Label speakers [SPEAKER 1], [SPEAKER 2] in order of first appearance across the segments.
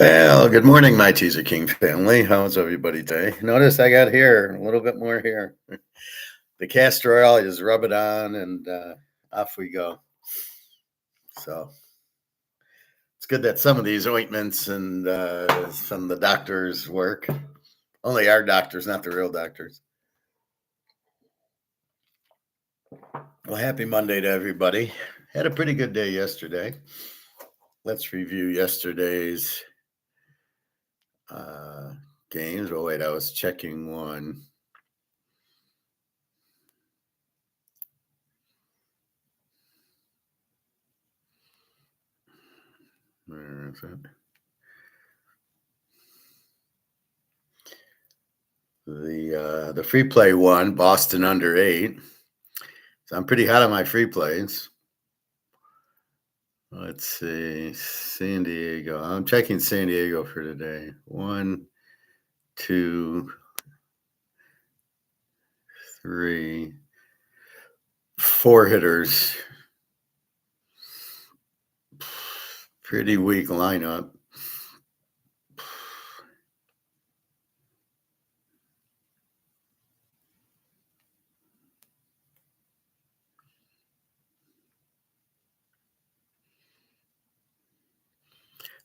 [SPEAKER 1] Well, good morning, my Teaser King family. How's everybody today? Notice I got hair, a little bit more hair. The castor oil, you just rub it on and off we go. So it's good that some of these ointments and some of the doctors work. Only our doctors, not the real doctors. Well, happy Monday to everybody. Had a pretty good day yesterday. Let's review yesterday's games. Oh, wait, I was checking one. Where is it? The free play one, Boston under 8. So I'm pretty hot on my free plays. Let's see, San Diego. I'm checking San Diego for today. 1, 2, 3, 4 hitters. Pretty weak lineup.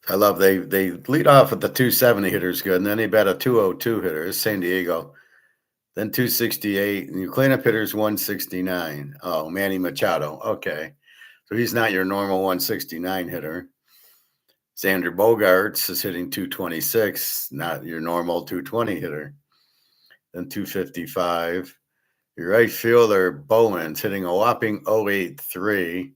[SPEAKER 1] I love they lead off with the 270 hitters good, and then they bet a 202 hitter, San Diego. Then 268, and your cleanup hitters 169. Oh, Manny Machado. Okay. So he's not your normal 169 hitter. Xander Bogaerts is hitting 226, not your normal 220 hitter. Then 255. Your right fielder, Bowman's hitting a whopping 083.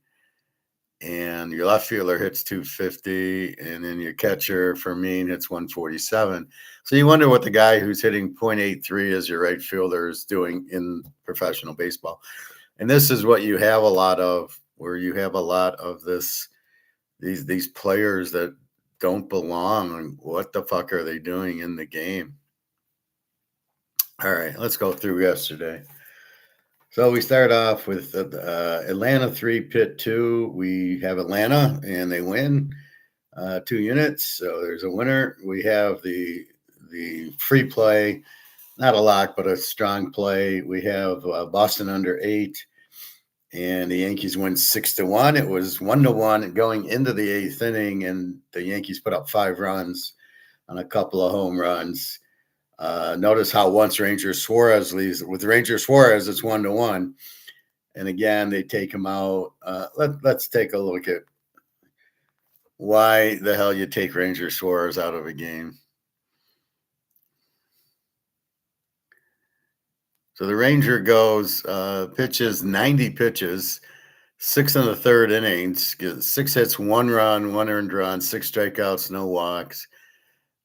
[SPEAKER 1] And your left fielder hits 250. And then your catcher, Fermin, hits 147. So you wonder what the guy who's hitting .83 as your right fielder is doing in professional baseball. And this is what you have a lot of, where you have a lot of these players that don't belong. What the fuck are they doing in the game? All right, let's go through yesterday. So we start off with Atlanta 3, Pitt 2. We have Atlanta, and they win 2 units. So there's a winner. We have the free play, not a lot, but a strong play. We have Boston under 8. And the Yankees win 6-1. It was 1-1 going into the 8th inning, and the Yankees put up 5 runs on a couple of home runs. Notice how once Ranger Suarez leaves with Ranger Suarez, it's 1-1, and again they take him out. Let's take a look at why the hell you take Ranger Suarez out of a game. So the Ranger goes pitches 90 pitches. 6 in the 3rd innings, 6 hits, 1 run, 1 earned run, 6 strikeouts, no walks.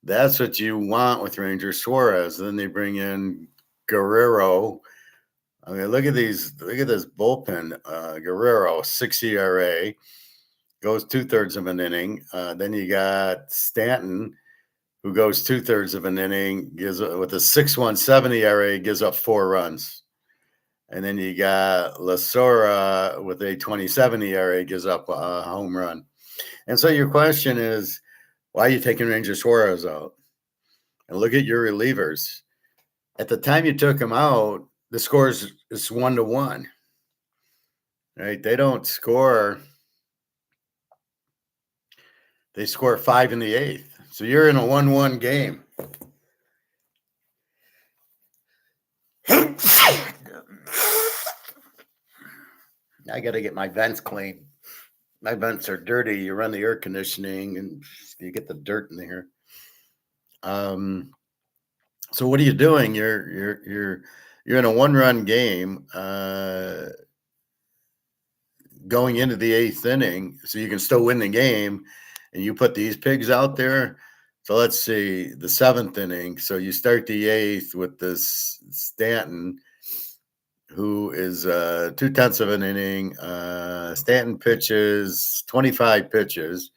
[SPEAKER 1] That's what you want with Ranger Suarez. Then they bring in Guerrero. I mean, look at this bullpen. Guerrero, 6 ERA, goes 2/3 of an inning. Then you got Stanton, who goes 2/3 of an inning, gives with a 6.17 ERA, gives up 4 runs. And then you got Lasora with a 27 ERA, gives up a home run. And so your question is, why are you taking Ranger Suarez out? And look at your relievers. At the time you took him out, the score is 1-1. Right? They don't score. They score 5 in the 8th. So you're in a 1-1 game. I got to get my vents clean. My vents are dirty. You run the air conditioning and you get the dirt in there. So what are you doing? You're in a 1-run game going into the 8th inning, so you can still win the game, and you put these pigs out there. So let's see, the 7th inning. So you start the 8th with this Stanton, who is 2/10 of an inning. Stanton pitches 25 pitches,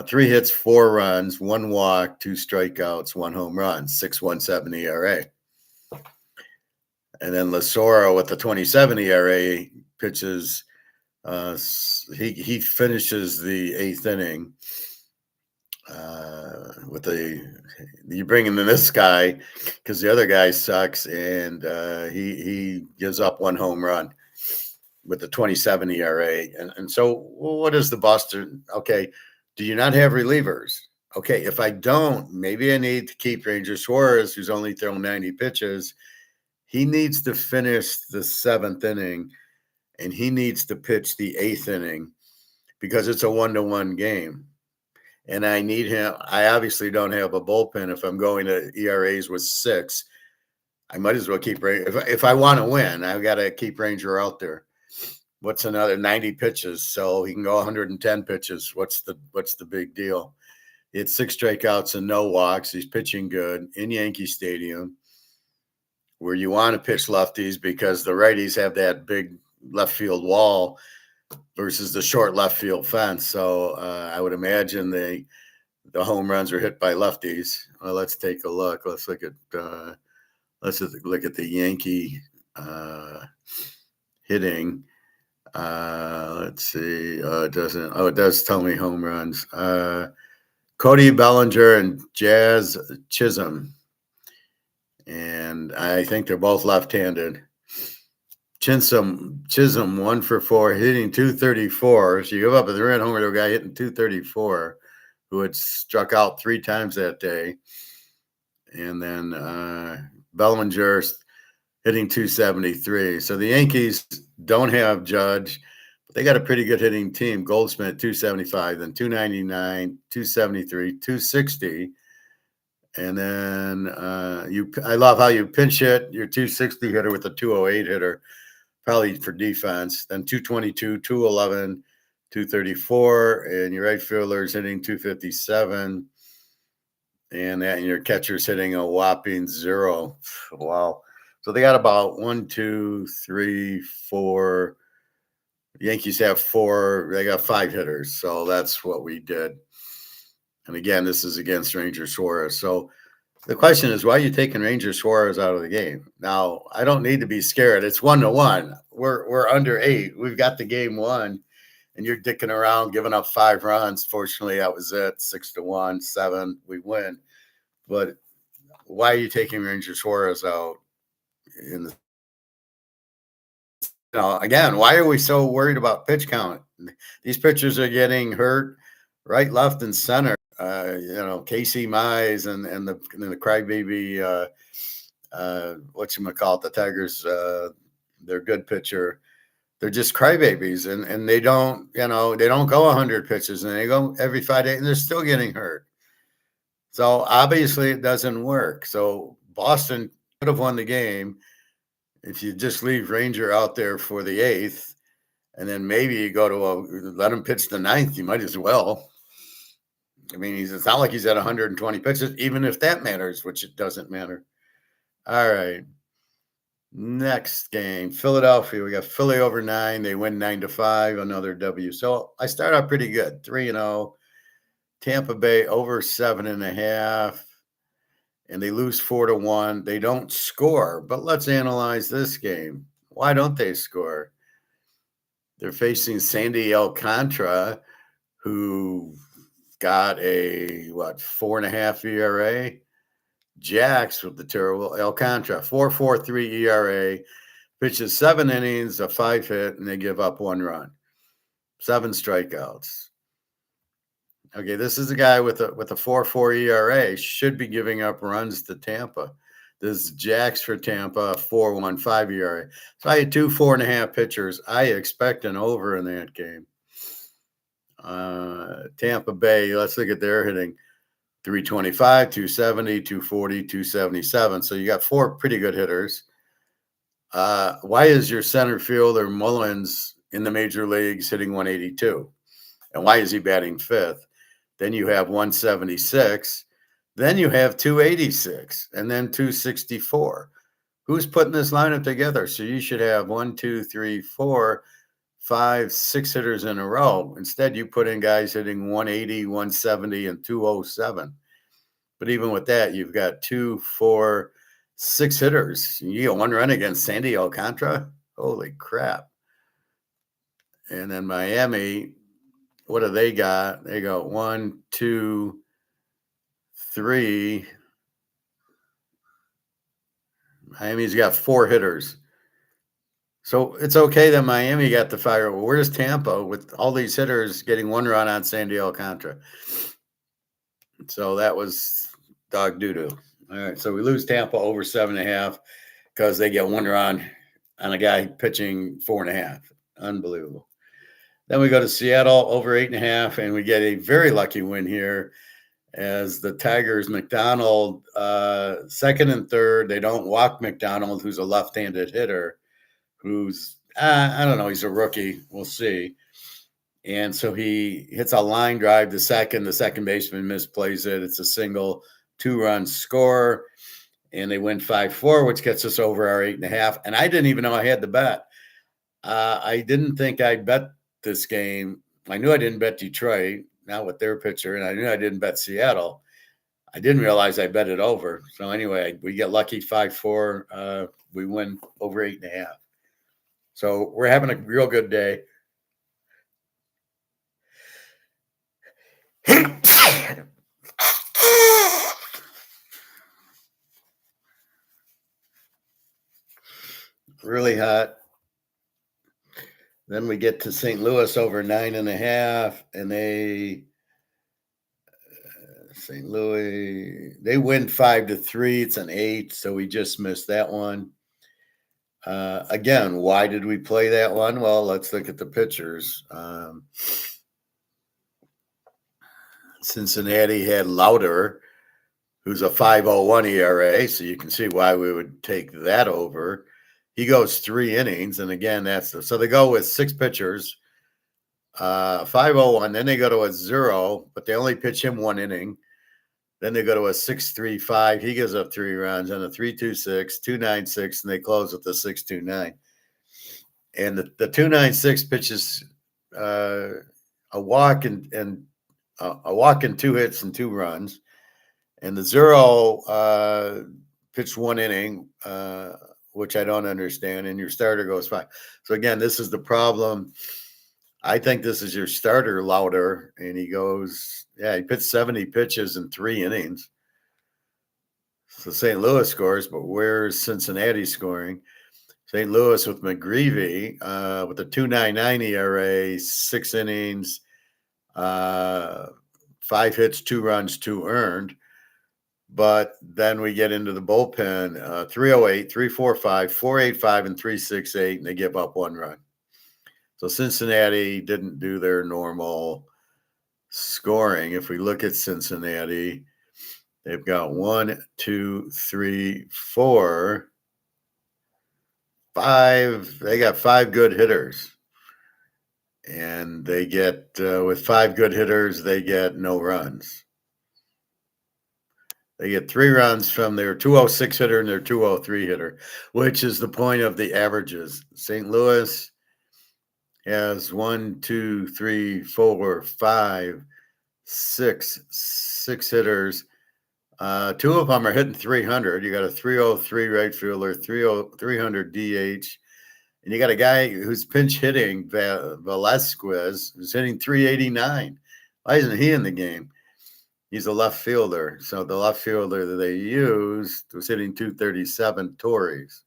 [SPEAKER 1] 3 hits, 4 runs, 1 walk, 2 strikeouts, 1 home run, 6.17 ERA. And then Lasora with the 27 ERA pitches. He finishes the 8th inning with you bring in this guy because the other guy sucks, and he gives up one home run with the 27 ERA. And so what is the Boston? Okay, do you not have relievers? Okay, if I don't, maybe I need to keep Ranger Suarez, who's only thrown 90 pitches. He needs to finish the seventh inning, and he needs to pitch the eighth inning because it's a 1-1 game. And I need him. I obviously don't have a bullpen. If I'm going to ERAs with 6, I might as well keep if I want to win, I've got to keep Ranger out there. What's another 90 pitches? So he can go 110 pitches. What's the big deal? It's 6 strikeouts and no walks. He's pitching good in Yankee Stadium, where you want to pitch lefties because the righties have that big left field wall versus the short left field fence. So I would imagine the home runs are hit by lefties. Well, let's take a look. Let's look at the Yankee hitting. Let's see. It doesn't. Oh, it does tell me home runs. Cody Bellinger and Jazz Chisholm, and I think they're both left-handed. Chisholm 1 for 4, hitting 234. So you give up a 3-run homer to a guy hitting 234, who had struck out 3 times that day, and then Bellinger hitting 273. So the Yankees don't have Judge. They got a pretty good hitting team. Goldschmidt 275, then 299, 273, 260. And then I love how you pinch hit your 260 hitter with a 208 hitter, probably for defense. Then 222, 211, 234, and your right fielder's hitting 257. And your catcher's hitting a whopping 0. Wow. So they got about 1, 2, 3, 4. Yankees have 4. They got 5 hitters. So that's what we did. And again, this is against Ranger Suarez. So the question is, why are you taking Ranger Suarez out of the game? Now, I don't need to be scared. It's 1-1. We're under 8. We've got the game won, and you're dicking around, giving up 5 runs. Fortunately, that was it. 6-1, 7. We win. But why are you taking Ranger Suarez out? Again, why are we so worried about pitch count? These pitchers are getting hurt right, left, and center. Casey Mize and the crybaby, whatchamacallit, the Tigers, they're good pitcher. They're just crybabies, and they don't go 100 pitches, and they go every 5 days, and they're still getting hurt. So obviously it doesn't work. So Boston could have won the game if you just leave Ranger out there for the 8th, and then maybe you go to let him pitch the 9th. You might as well. I mean, it's not like he's at 120 pitches, even if that matters, which it doesn't matter. All right. Next game, Philadelphia. We got Philly over 9. They win 9-5, another W. So I start out pretty good, 3-0. Tampa Bay over 7.5, and they lose 4-1. They don't score, but let's analyze this game. Why don't they score? They're facing Sandy Alcantara, who got a 4.5 ERA. Jax with the terrible Alcantara, 4.43 ERA, pitches 7 innings, a 5 hit, and they give up 1 run, 7 strikeouts. Okay, this is a guy with a 4.4 ERA, should be giving up runs to Tampa. This is Jax for Tampa, 4.15 ERA. So I had 2 4.5 pitchers. I expect an over in that game. Tampa Bay, let's look at their hitting. 325, 270, 240, 277. So you got 4 pretty good hitters. Why is your center fielder Mullins in the major leagues hitting 182? And why is he batting 5th? Then you have 176. Then you have 286 and then 264. Who's putting this lineup together? So you should have 1, 2, 3, 4, 5, 6 hitters in a row. Instead, you put in guys hitting 180, 170, and 207. But even with that, you've got 2, 4, 6 hitters. You get 1 run against Sandy Alcantara. Holy crap. And then Miami, what do they got? They got 1, 2, 3. Miami's got 4 hitters. So it's okay that Miami got the fire. Well, where's Tampa with all these hitters getting 1 run on Sandy Alcantara? So that was dog doo-doo. All right, so we lose Tampa over 7.5 because they get 1 run on a guy pitching 4.5. Unbelievable. Then we go to Seattle over 8.5, and we get a very lucky win here as the Tigers, McDonald, second and third. They don't walk McDonald, who's a left-handed hitter, who's, I don't know, he's a rookie. We'll see. And so he hits a line drive to second. The second baseman misplays it. It's a single 2-run score, and they win 5-4, which gets us over our 8.5. And I didn't even know I had the bet. I didn't think I'd bet this game. I knew I didn't bet Detroit, not with their pitcher, and I knew I didn't bet Seattle. I didn't realize I bet it over. So anyway, we get lucky 5-4. We win over 8.5. So we're having a real good day. Really hot. Then we get to St. Louis over 9.5, and St. Louis, they win 5-3. It's an 8, so we just missed that one. Again, why did we play that one? Well, let's look at the pitchers. Cincinnati had Lauder, who's a 5.01 ERA, so you can see why we would take that over. He goes 3 innings, and again, so they go with 6 pitchers, 5.01. Then they go to a 0, but they only pitch him 1 inning. Then they go to a 6.35. He gives up 3 runs, and a 3.26, 2.96, and they close with the 6.29. And the 2.96 pitches a walk and a walk and 2 hits and 2 runs, and the 0 pitched 1 inning, which I don't understand. And your starter goes 5. So again, this is the problem. I think this is your starter, Lauder, and he pitched 70 pitches in 3 innings. So St. Louis scores, but where's Cincinnati scoring? St. Louis with McGreevy with a 2.99 ERA, 6 innings, 5 hits, 2 runs, 2 earned. But then we get into the bullpen, 3.08, 3.45, 4.85, and 3.68, and they give up 1 run. So Cincinnati didn't do their normal scoring. If we look at Cincinnati, they've got 1, 2, 3, 4, 5. They got 5 good hitters. And they get, with 5 good hitters, they get no runs. They get 3 runs from their 206 hitter and their 203 hitter, which is the point of the averages. St. Louis has 1, 2, 3, 4, 5, 6 hitters. 2 of them are hitting 300. You got a 303 right fielder, 300 DH, and you got a guy who's pinch hitting, Velasquez, who's hitting 389. Why isn't he in the game? He's a left fielder. So the left fielder that they used was hitting 237, Torres,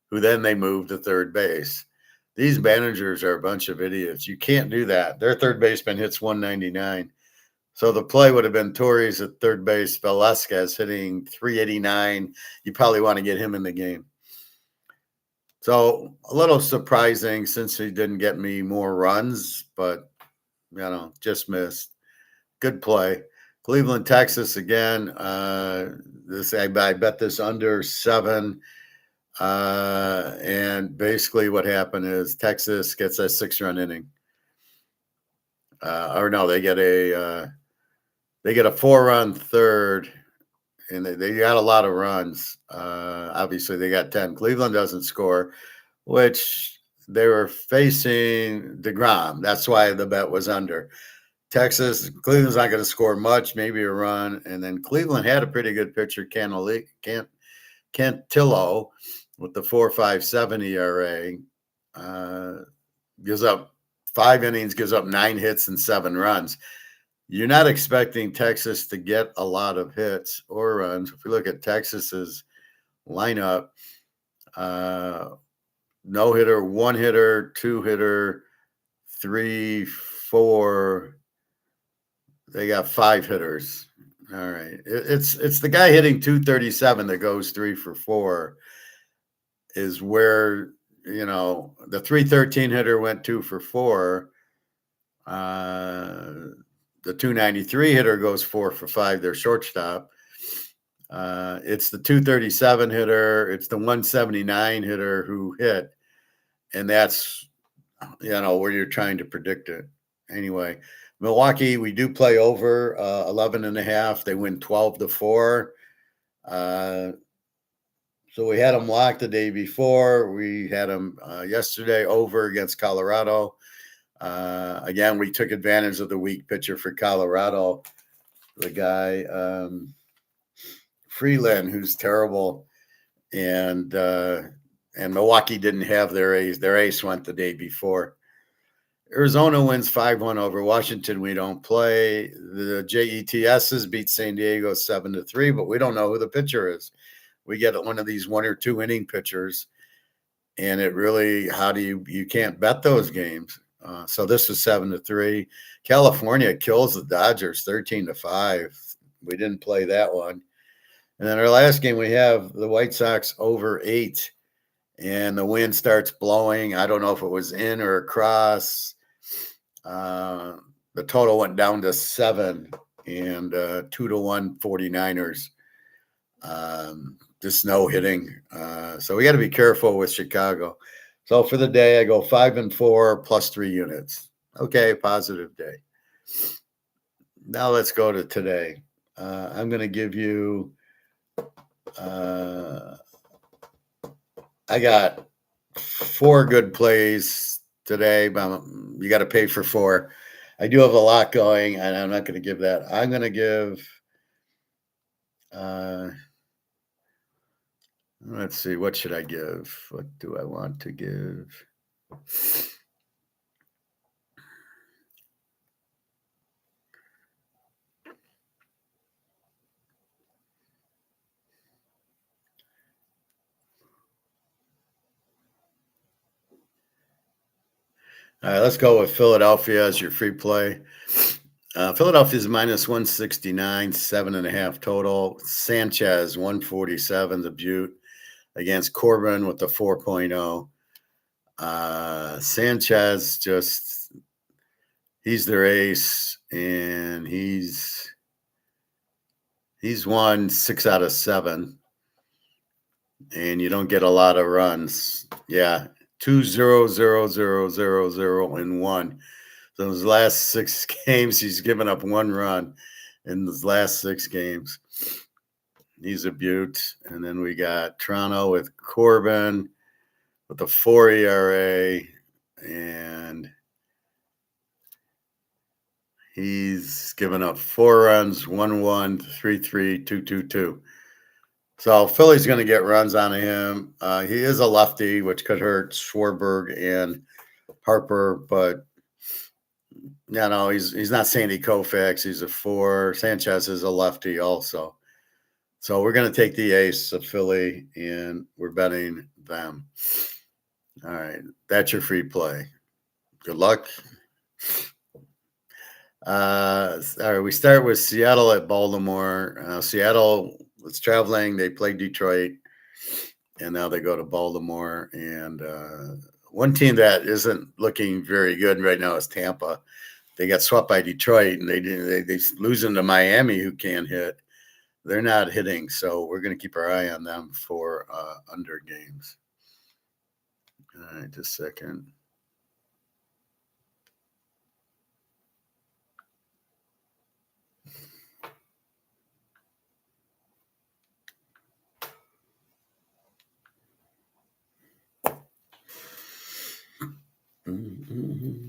[SPEAKER 1] who then they moved to third base. These managers are a bunch of idiots. You can't do that. Their third baseman hits 199. So the play would have been Torres at third base, Velasquez hitting 389. You probably want to get him in the game. So a little surprising since he didn't get me more runs, but, just missed. Good play. Cleveland, Texas again. I bet this under 7. And basically what happened is Texas gets a 6-run inning. They get a 4-run third, and they got a lot of runs. Obviously they got 10. Cleveland doesn't score, which they were facing DeGrom. That's why the bet was under. Cleveland's not going to score much, maybe a run. And then Cleveland had a pretty good pitcher, Cantillo, with the 4.57 ERA. Gives up 5 innings, gives up 9 hits and 7 runs. you're not expecting Texas to get a lot of hits or runs. If we look at Texas's lineup, no hitter, one hitter, two hitter, three, four. They got five hitters. All right. It's the guy hitting 237 that goes 3 for 4 is where, the 313 hitter went 2 for 4. The 293 hitter goes 4 for 5, their shortstop. It's the 237 hitter, it's the 179 hitter who hit, and that's where you're trying to predict it. Anyway, Milwaukee, we do play over 11.5. They win 12-4. So we had them locked the day before. We had them yesterday over against Colorado. Again, we took advantage of the weak pitcher for Colorado, the guy Freeland, who's terrible, and Milwaukee didn't have their ace. Their ace went the day before. Arizona wins 5-1 over Washington. We don't play. The JETSs beat San Diego 7-3, but we don't know who the pitcher is. We get one of these 1 or 2 inning pitchers, and it really, you can't bet those games. So this was 7-3. California kills the Dodgers 13-5. We didn't play that one. And then our last game, we have the White Sox over 8, and the wind starts blowing. I don't know if it was in or across. The total went down to 7, and 2-1 49ers. Just no hitting. So we got to be careful with Chicago. So for the day, I go 5-4 plus 3 units. Okay, positive day. Now let's go to today. I'm going to give you. I got 4 good plays today, but you got to pay for 4. I do have a lot going, and I'm not going to give that. I'm going to give. Let's see. What should I give? What do I want to give? All right, let's go with Philadelphia as your free play. Philadelphia's minus 169, 7.5 total. Sanchez, 147, the Butte against Corbin with the 4.0. Sanchez he's their ace, and he's won 6 out of 7, and you don't get a lot of runs. Yeah, 2-0-0-0-0-0 and 1. So his last 6 games, he's given up 1 run in his last 6 games. He's a Butte. And then we got Toronto with Corbin with a 4 ERA, and he's given up 4 runs, 1-1, 3-3, 2-2-2. So Philly's going to get runs on him. He is a lefty, which could hurt Schwarber and Harper, but he's not Sandy Koufax. He's a 4. Sanchez is a lefty also. So we're going to take the ace of Philly, and we're betting them. All right. That's your free play. Good luck. All right. We start with Seattle at Baltimore. Seattle was traveling. They played Detroit, and now they go to Baltimore. And one team that isn't looking very good right now is Tampa. They got swept by Detroit, and they losing to Miami, who can't hit. They're not hitting, so we're going to keep our eye on them for under games. All right, just a second. Mm-hmm.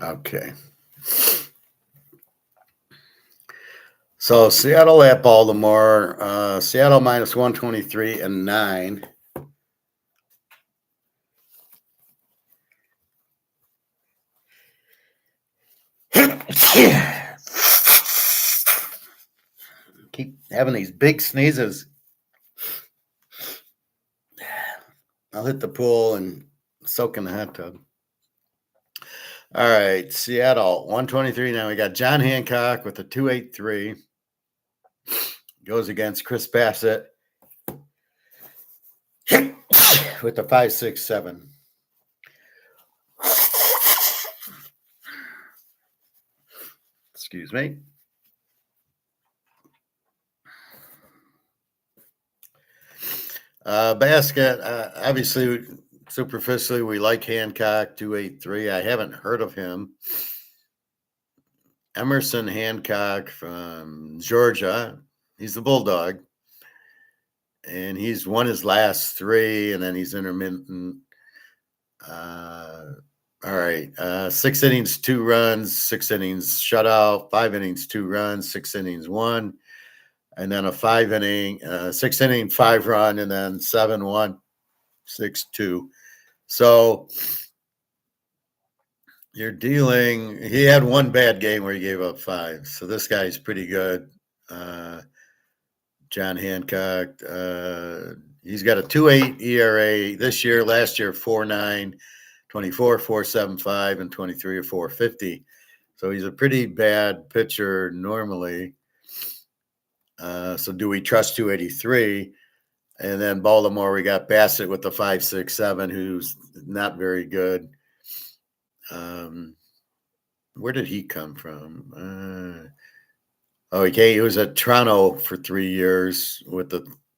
[SPEAKER 1] Okay. So Seattle at Baltimore. Seattle minus 123 and 9. Keep having these big sneezes. I'll hit the pool and soak in the hot tub. All right, Seattle 123. Now we got John Hancock with a 283. Goes against Chris Bassett with the 567. Excuse me. Basket, obviously, superficially, we like Hancock 283. I haven't heard of him. Emerson Hancock from Georgia. He's the Bulldog. And he's won his last 3, and then he's intermittent. All right. 6 innings, 2 runs, 6 innings shutout, 5 innings, 2 runs, 6 innings, 1. And then a 5 inning, 6 inning, 5 run, and then 7-1, 6-2. So you're dealing, he had one bad game where he gave up 5. So this guy's pretty good. John Hancock. He's got a 2.8 ERA this year, last year 4.9, 24, 4.75, and 23 or 4.50. So he's a pretty bad pitcher normally. So do we trust 283? And then Baltimore, we got Bassett with the 5.67, who's not very good. Where did he come from? Okay, he was at Toronto for 3 years with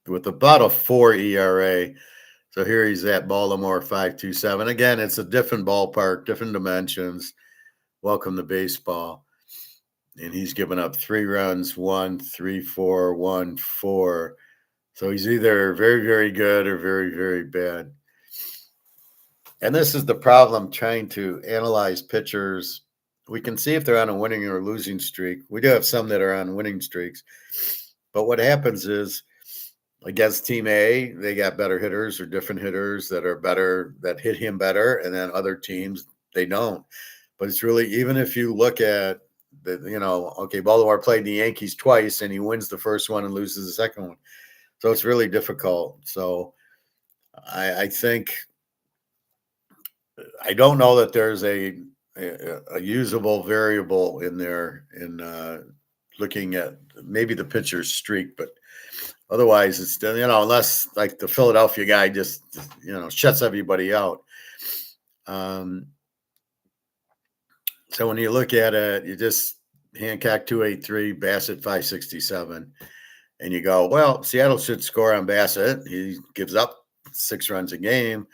[SPEAKER 1] about a 4 ERA. So here he's at Baltimore 5.27. Again, it's a different ballpark, different dimensions. Welcome to baseball. And he's given up 3 runs, 1, 3, 4, 1, 4. So he's either very, very good or very, very bad. And this is the problem trying to analyze pitchers. We can see if they're on a winning or losing streak. We do have some that are on winning streaks. But what happens is against Team A, they got better hitters or different hitters that are better, that hit him better. And then other teams, they don't. But it's really, even if you look at okay, Baltimore played the Yankees twice and he wins the first one and loses the second one. So it's really difficult. So I think, I don't know that there's a usable variable in there in looking at maybe the pitcher's streak, but otherwise it's, unless like the Philadelphia guy just, shuts everybody out. So when you look at it, you just Hancock 283, Bassett 567, and you go, well, Seattle should score on Bassett. He gives up 6 runs a game,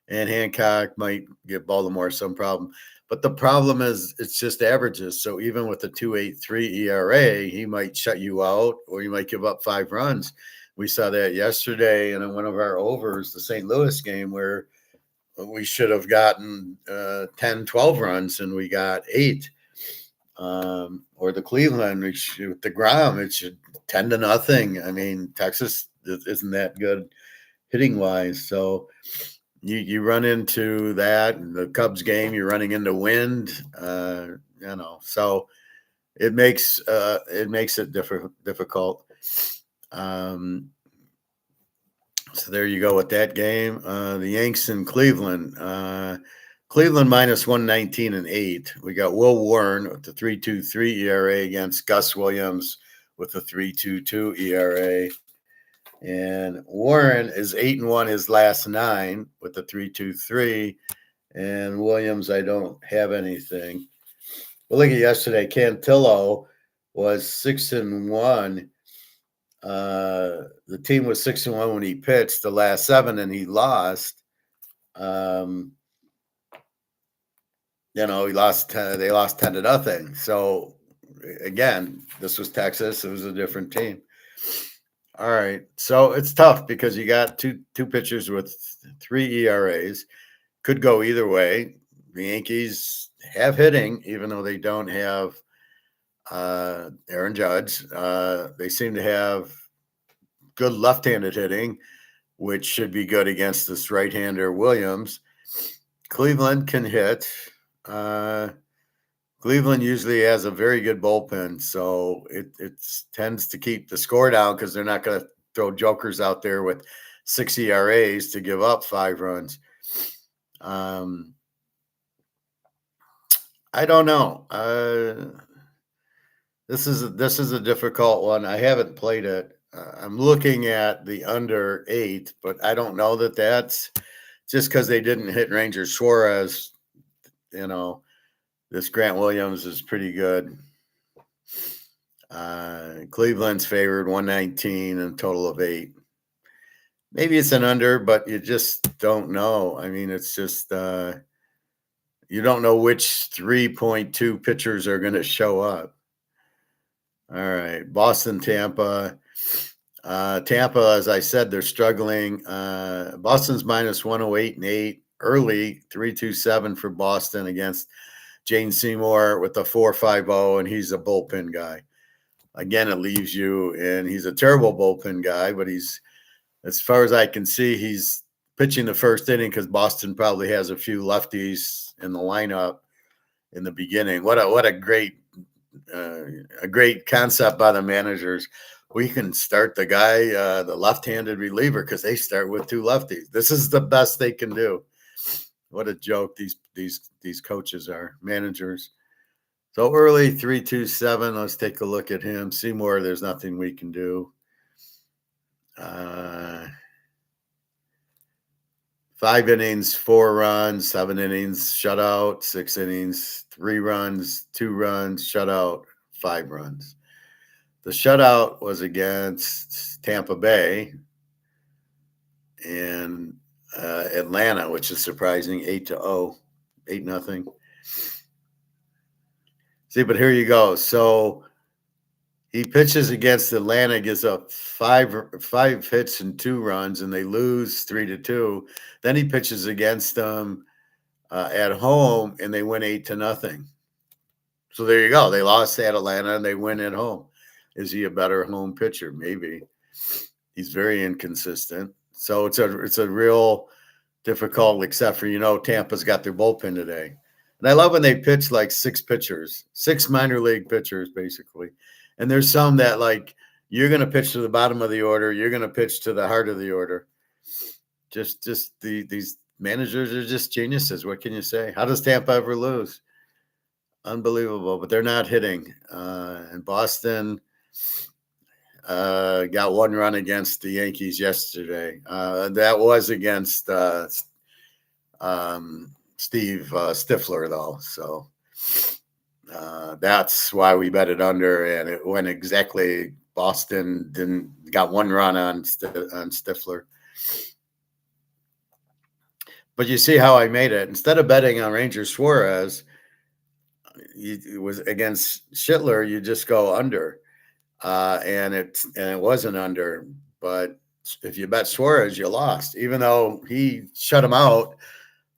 [SPEAKER 1] and Hancock might give Baltimore some problem. But the problem is it's just averages. So even with the 2.83 ERA, he might shut you out, or you might give up 5 runs. We saw that yesterday in one of our overs, the St. Louis game, where we should have gotten 10, 12 runs, and we got 8. Or the Cleveland, with the Grom, it should 10-0. I mean, Texas isn't that good hitting wise. So you run into that. In the Cubs game, you're running into wind, so it makes it difficult. So there you go with that game. The Yanks in Cleveland. Cleveland minus 119 and 8. We got Will Warren with the 3.23 ERA against Gus Williams with the 3.22 ERA. And Warren is 8-1 his last 9 with the 3.23. And Williams, I don't have anything. Well, look at yesterday. Cantillo was 6-1. The team was 6-1 when he pitched the last 7, and he lost. He lost 10. They lost 10-0. So again, this was Texas. It was a different team. All right. So it's tough because you got two pitchers with 3 ERAs. Could go either way. The Yankees have hitting, even though they don't have Aaron Judge. They seem to have good left-handed hitting, which should be good against this right-hander Williams. Cleveland can hit. Cleveland usually has a very good bullpen, so it tends to keep the score down because they're not going to throw jokers out there with 6 ERAs to give up 5 runs. I don't know. This is a difficult one. I haven't played it. I'm looking at the under 8, but I don't know that that's just because they didn't hit Ranger Suarez. You know, this Grant Williams is pretty good. Cleveland's favored 119 and total of 8. Maybe it's an under, but you just don't know. I mean, it's just you don't know which 3.2 pitchers are going to show up. All right, Boston, Tampa. Tampa, as I said, they're struggling. Boston's minus 108 and 8. Early 3.27 for Boston against Jane Seymour with a 4.50, and he's a bullpen guy. Again, it leaves you, and he's a terrible bullpen guy, but he's, as far as I can see, he's pitching the first inning because Boston probably has a few lefties in the lineup in the beginning. What a great concept by the managers. We can start the guy, the left-handed reliever, because they start with 2 lefties. This is the best they can do. What a joke these coaches are, managers. So early 3.27. Let's take a look at him. Seymour, there's nothing we can do. 5 innings, 4 runs, 7 innings, shutout, 6 innings, 3 runs, 2 runs, shutout, 5 runs. The shutout was against Tampa Bay and Atlanta, which is surprising, 8-0, 8-0. See, but here you go. So he pitches against Atlanta, gives up five hits and 2 runs, and they lose 3-2. Then he pitches against them at home, and they win 8-0. So there you go. They lost at Atlanta, and they win at home. Is he a better home pitcher? Maybe. He's very inconsistent. So it's a real difficult, except for, Tampa's got their bullpen today. And I love when they pitch like 6 pitchers, 6 minor league pitchers, basically. And there's some that, like, you're going to pitch to the bottom of the order. You're going to pitch to the heart of the order. These managers are just geniuses. What can you say? How does Tampa ever lose? Unbelievable. But they're not hitting. And Boston got 1 run against the Yankees yesterday. That was against Steve Stifler, though. So that's why we bet it under, and it went exactly. Boston got 1 run on Stifler. But you see how I made it. Instead of betting on Ranger Suarez, it was against Schittler, you just go under. And it wasn't under. But if you bet Suarez, you lost. Even though he shut him out,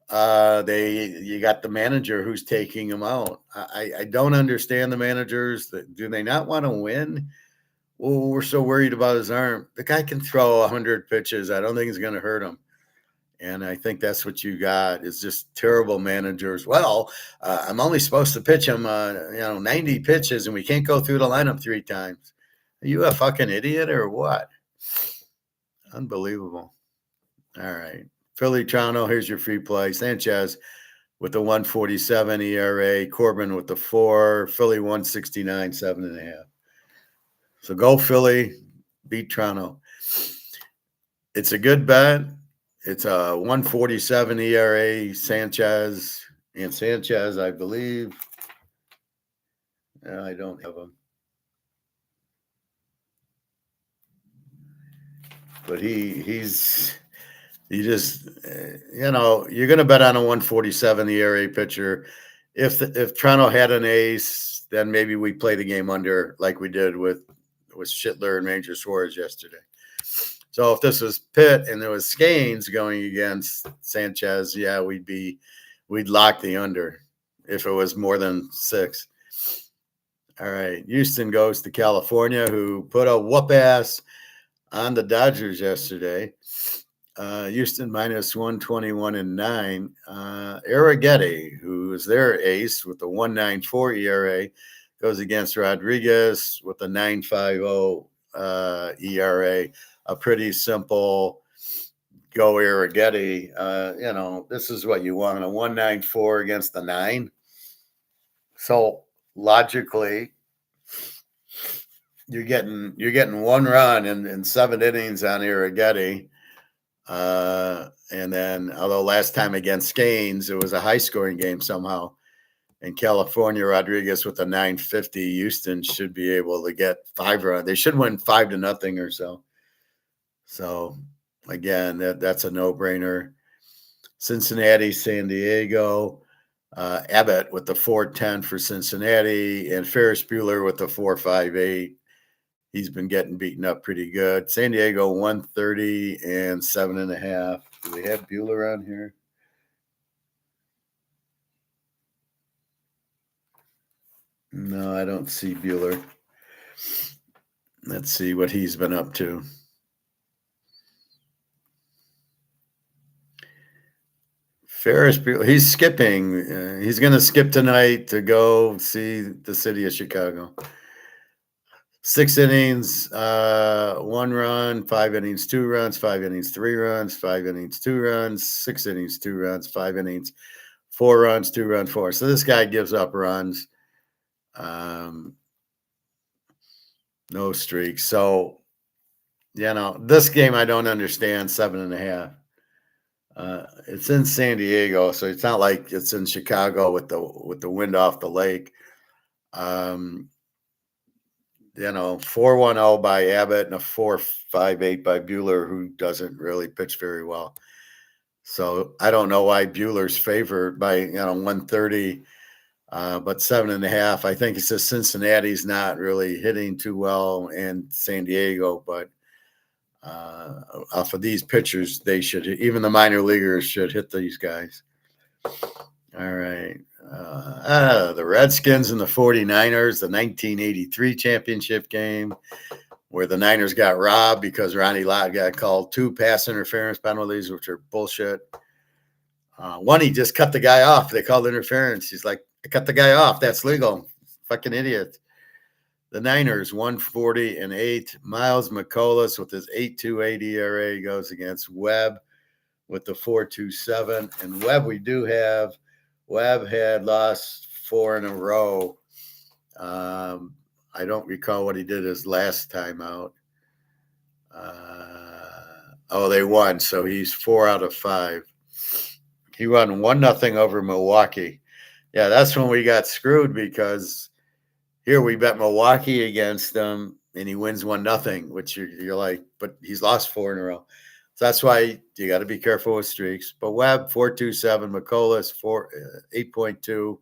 [SPEAKER 1] you got the manager who's taking him out. I don't understand the managers. Do they not want to win? Well, we're so worried about his arm. The guy can throw 100 pitches. I don't think it's going to hurt him. And I think that's what you got is just terrible managers. Well, I'm only supposed to pitch him, 90 pitches, and we can't go through the lineup 3 times. Are you a fucking idiot or what? Unbelievable. All right. Philly, Toronto, here's your free play. Sanchez with the 1.47 ERA. Corbin with the 4. Philly 169, 7.5. So go Philly, beat Toronto. It's a good bet. It's a 1.47 ERA. Sanchez, I believe. I don't have him. But he's just, you're going to bet on a 1.47 ERA pitcher. If Toronto had an ace, then maybe we play the game under like we did with Schittler and Ranger Suarez yesterday. So if this was Pitt and there was Scanes going against Sanchez, yeah, we'd lock the under. if it was more than 6. All right. Houston goes to California, who put a whoop ass on the Dodgers yesterday. Houston minus 121 and 9. Arrighetti, who is their ace with the 1.94 ERA, goes against Rodriguez with a 9.50 ERA. A pretty simple go Arrighetti. This is what you want, a 1.94 against the 9. So logically, you're getting 1 run in 7 innings on Arrighetti. And then, although last time against Gaines, it was a high scoring game somehow. In California, Rodriguez with a 9.50, Houston should be able to get 5 runs. They should win 5-0 or so. So again, that's a no-brainer. Cincinnati, San Diego, Abbott with the 4.10 for Cincinnati, and Ferris Bueller with the 4.58. He's been getting beaten up pretty good. San Diego 130 and 7.5. Do we have Bueller on here? No, I don't see Bueller. Let's see what he's been up to. Ferris Bueller, he's skipping. He's going to skip tonight to go see the city of Chicago. 6 innings, 1 run, 5 innings, 2 runs, 5 innings, 3 runs, 5 innings, 2 runs, 6 innings, 2 runs, 5 innings, 4 runs, 2 run, 4. So this guy gives up runs. No streaks. So, this game I don't understand, 7.5. It's in San Diego, so it's not like it's in Chicago with the wind off the lake. 4.10 by Abbott and a 4.58 by Bueller, who doesn't really pitch very well. So I don't know why Bueller's favored by 130, but 7.5. I think it's just Cincinnati's not really hitting too well, and San Diego, but off of these pitchers, they should, even the minor leaguers should hit these guys. All right. The Redskins and the 49ers, the 1983 championship game, where the Niners got robbed because Ronnie Lott got called 2 pass interference penalties, which are bullshit. One, he just cut the guy off. They called interference. He's like, I cut the guy off. That's legal. Fucking idiot. The Niners, 140 and 8. Miles McCollus with his 8.28 ERA goes against Webb with the 4.27. And Webb had lost 4 in a row. I don't recall what he did his last time out. They won, so he's 4 out of 5. He won 1-0 over Milwaukee. Yeah, that's when we got screwed, because here we bet Milwaukee against them, and he wins 1-0, which you're like, but he's lost 4 in a row. So that's why you got to be careful with streaks. But Webb, 4.27, McCollus, 8.2.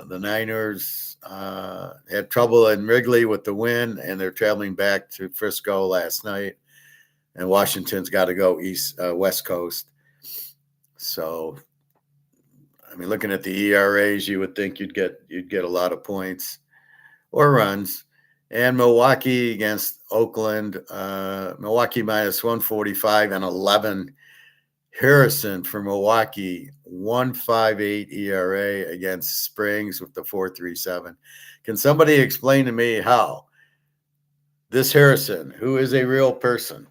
[SPEAKER 1] The Niners had trouble in Wrigley with the win, and they're traveling back to Frisco last night. And Washington's got to go West Coast. So, I mean, looking at the ERAs, you would think you'd get a lot of points or runs. And Milwaukee against Oakland, Milwaukee minus 145 and 11. Harrison for Milwaukee, 1.58 ERA against Springs with the 4.37. Can somebody explain to me how this Harrison, who is a real person,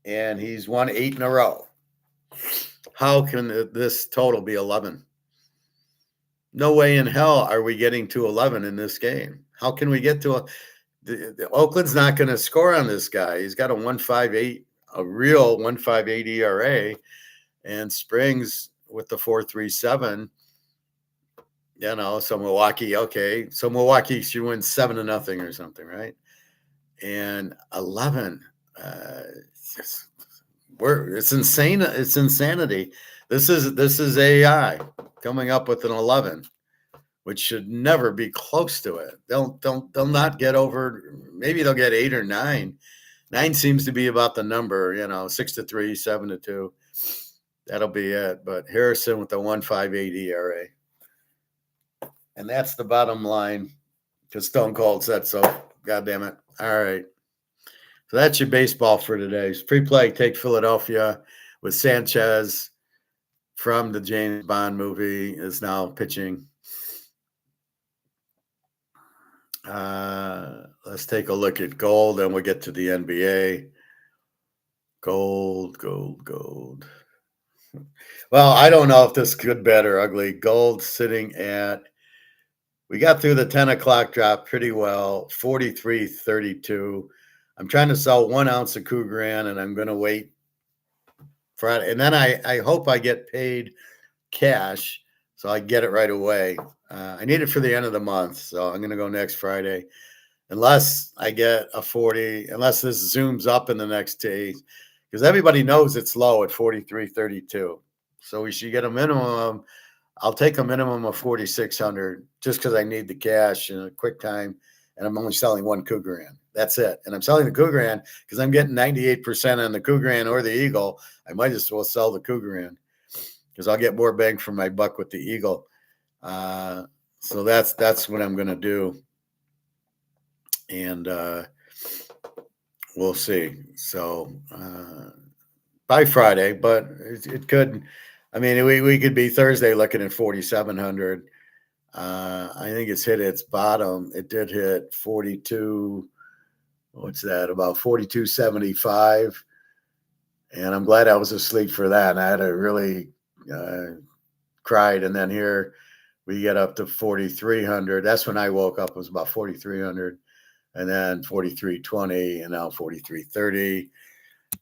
[SPEAKER 1] and he's won 8 in a row, how can this total be 11? No way in hell are we getting to 11 in this game. How can we get to the Oakland's not going to score on this guy. He's got a 1.58, a real 1.58 ERA, and Springs with the 4.37. So Milwaukee, okay. So Milwaukee should win 7-0 or something, right? And 11. It's insane. It's insanity. This is AI coming up with an 11, which should never be close to it. They'll not get over. Maybe they'll get 8 or 9. 9 seems to be about the number. 6-3, 7-2. That'll be it. But Harrison with the 1.58 ERA. And that's the bottom line because Stone Cold said so. God damn it. All right. So that's your baseball for today. Free play, take Philadelphia with Sanchez from the James Bond movie is now pitching. Let's take a look at gold and we'll get to the NBA. Gold. Well, I don't know if this is good, bad, or ugly. Gold sitting at, we got through the 10 o'clock drop pretty well, 43.32. I'm trying to sell 1 ounce of Krugerrand, and I'm going to wait Friday. And then I hope I get paid cash so I get it right away. I need it for the end of the month, so I'm going to go next Friday. Unless I get a 40, unless this zooms up in the next days, because everybody knows it's low at 43.32. So we should get a minimum. I'll take a minimum of 4,600 just because I need the cash in a quick time, and I'm only selling 1 Krugerrand. That's it. And I'm selling the Krugerrand because I'm getting 98% on the Krugerrand or the Eagle. I might as well sell the Krugerrand because I'll get more bang for my buck with the Eagle. So that's what I'm going to do. And we'll see. So by Friday, but it could. I mean, we could be Thursday looking at 4,700. I think it's hit its bottom. It did hit 42. What's that? About 42.75. And I'm glad I was asleep for that. And I had to really cried. And then here we get up to 4,300. That's when I woke up. It was about 4,300. And then 43.20 and now 43.30.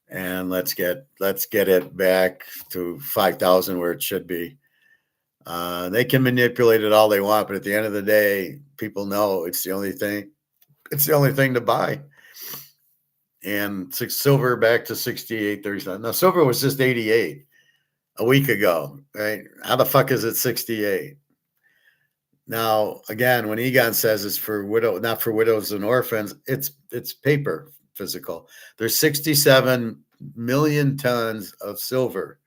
[SPEAKER 1] And let's get it back to 5,000 where it should be. They can manipulate it all they want, but at the end of the day, people know it's the only thing. It's the only thing to buy. And silver back to 68.37. Now silver was just 88 a week ago, right? How the fuck is it 68? Now, again, when Egon says it's for not for widows and orphans, it's paper physical. There's 67 million tons of silver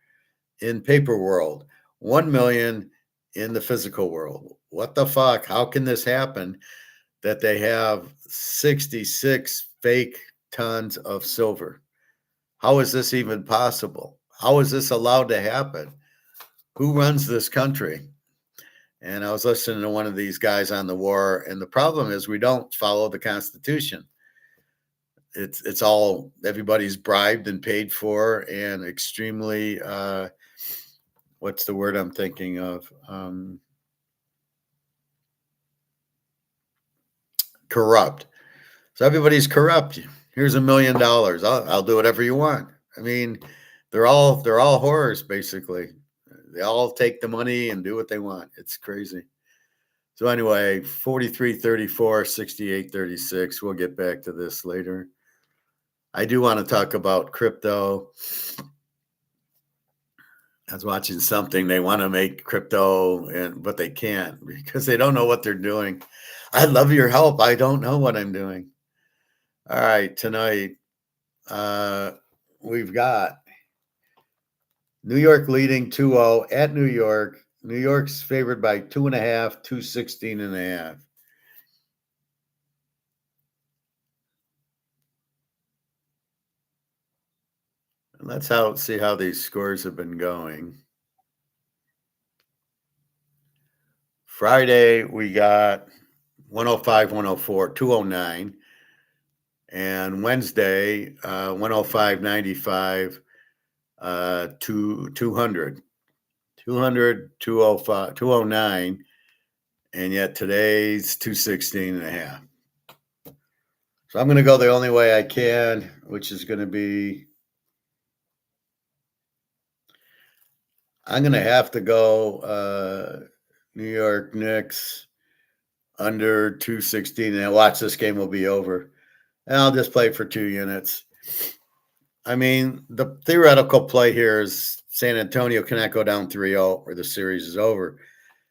[SPEAKER 1] in paper world, 1 million in the physical world. What the fuck? How can this happen that they have 66 fake tons of silver? How is this even possible? How is this allowed to happen? Who runs this country? And I was listening to one of these guys on the war, and the problem is we don't follow the Constitution. It's all, everybody's bribed and paid for, and extremely what's the word I'm thinking of? Corrupt. So everybody's corrupt. Here's $1 million. I'll do whatever you want. I mean, they're all whores basically. They all take the money and do what they want. It's crazy. So anyway, 43.34, 68.36. We'll get back to this later. I do want to talk about crypto. I was watching something. They want to make crypto, but they can't because they don't know what they're doing. I'd love your help. I don't know what I'm doing. All right, tonight we've got New York leading 2-0 at New York. New York's favored by 2.5, 216.5. And let's see how these scores have been going. Friday, we got 105, 104, 209. And Wednesday, 105, 95, 200. 200, 205, 209. And yet today's 216.5. So I'm going to go the only way I can, which is going to be, I'm going to have to go New York Knicks under 216, and watch this game will be over. And I'll just play for 2 units. I mean, the theoretical play here is San Antonio cannot go down 3-0 or the series is over.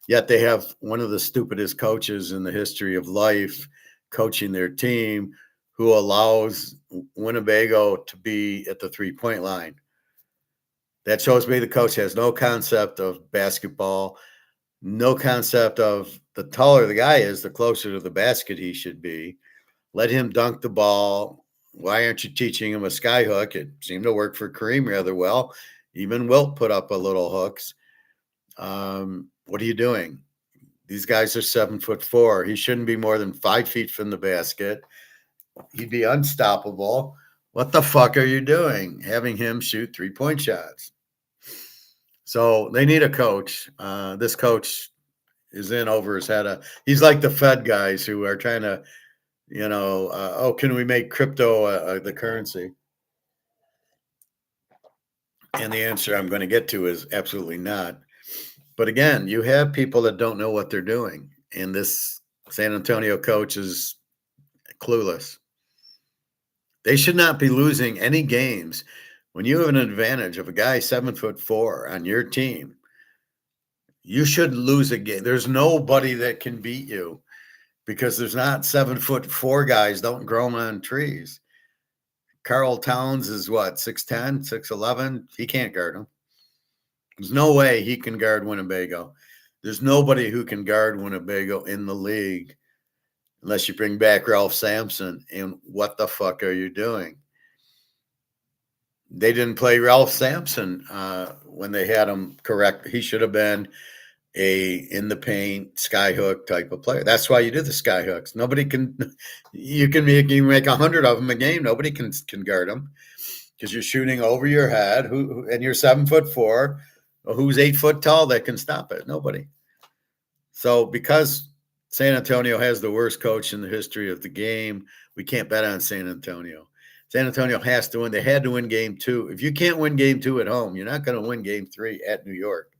[SPEAKER 1] Yet they have one of the stupidest coaches in the history of life coaching their team who allows Winnebago to be at the 3-point line. That shows me the coach has no concept of basketball, no concept of the taller the guy is, the closer to the basket he should be. Let him dunk the ball. Why aren't you teaching him a sky hook? It seemed to work for Kareem rather well. Even Wilt put up a little hooks. What are you doing? These guys are 7'4". He shouldn't be more than 5 feet from the basket. He'd be unstoppable. What the fuck are you doing? Having him shoot 3-point shots. So they need a coach. This coach is in over his head. He's like the Fed guys who are trying to, can we make crypto the currency? And the answer I'm going to get to is absolutely not. But again, you have people that don't know what they're doing. And this San Antonio coach is clueless. They should not be losing any games when you have an advantage of a guy 7'4" on your team. You should lose a game. There's nobody that can beat you because there's not 7'4" guys don't grow on trees. Karl Towns is what, 6'10", 6'11"? He can't guard him. There's no way he can guard Winnebago. There's nobody who can guard Winnebago in the league unless you bring back Ralph Sampson. And what the fuck are you doing? They didn't play Ralph Sampson when they had him correct. He should have been a in the paint skyhook type of player. That's why you do the skyhooks. Nobody can. You can make 100 of them a game. Nobody can guard them because you're shooting over your head. And you're 7'4". Who's 8 foot tall that can stop it? Nobody. So because San Antonio has the worst coach in the history of the game, we can't bet on San Antonio. San Antonio has to win. They had to win game 2. If you can't win game 2 at home, you're not going to win game 3 at New York.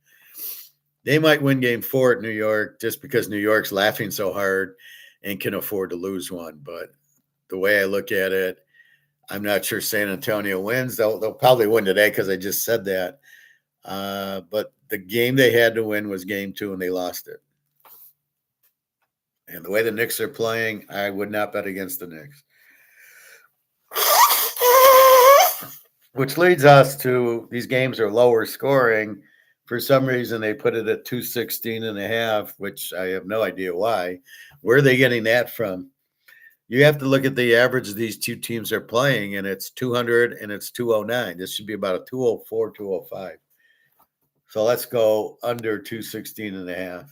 [SPEAKER 1] They might win game 4 at New York just because New York's laughing so hard and can afford to lose one. But the way I look at it, I'm not sure San Antonio wins. They'll probably win today because I just said that. But the game they had to win was game 2, and they lost it. And the way the Knicks are playing, I would not bet against the Knicks. Which leads us to these games are lower scoring. For some reason, they put it at 216.5, which I have no idea why. Where are they getting that from? You have to look at the average these two teams are playing, and it's 200 and it's 209. This should be about a 204, 205. So let's go under 216.5.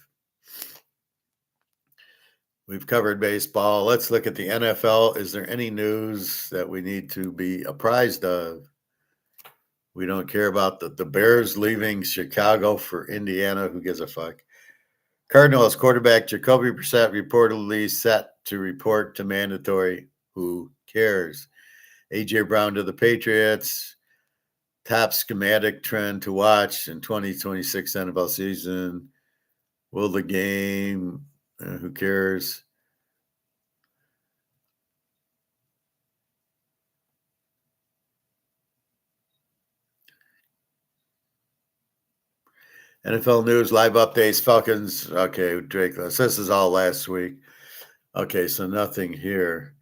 [SPEAKER 1] We've covered baseball. Let's look at the NFL. Is there any news that we need to be apprised of? We don't care about the Bears leaving Chicago for Indiana. Who gives a fuck? Cardinals quarterback Jacoby Brissett reportedly set to report to mandatory. Who cares? A.J. Brown to the Patriots. Top schematic trend to watch in 2026 NFL season. Will the game? Who cares? NFL news, live updates, Falcons. Okay, Drake. This is all last week. Okay, so nothing here.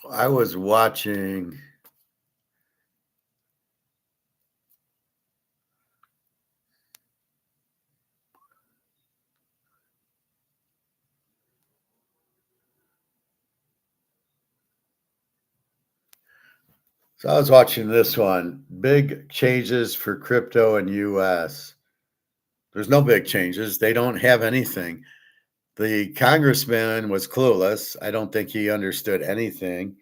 [SPEAKER 1] So I was watching. So I was watching this one. Big changes for crypto in US. There's no big changes. They don't have anything. The congressman was clueless. I don't think he understood anything.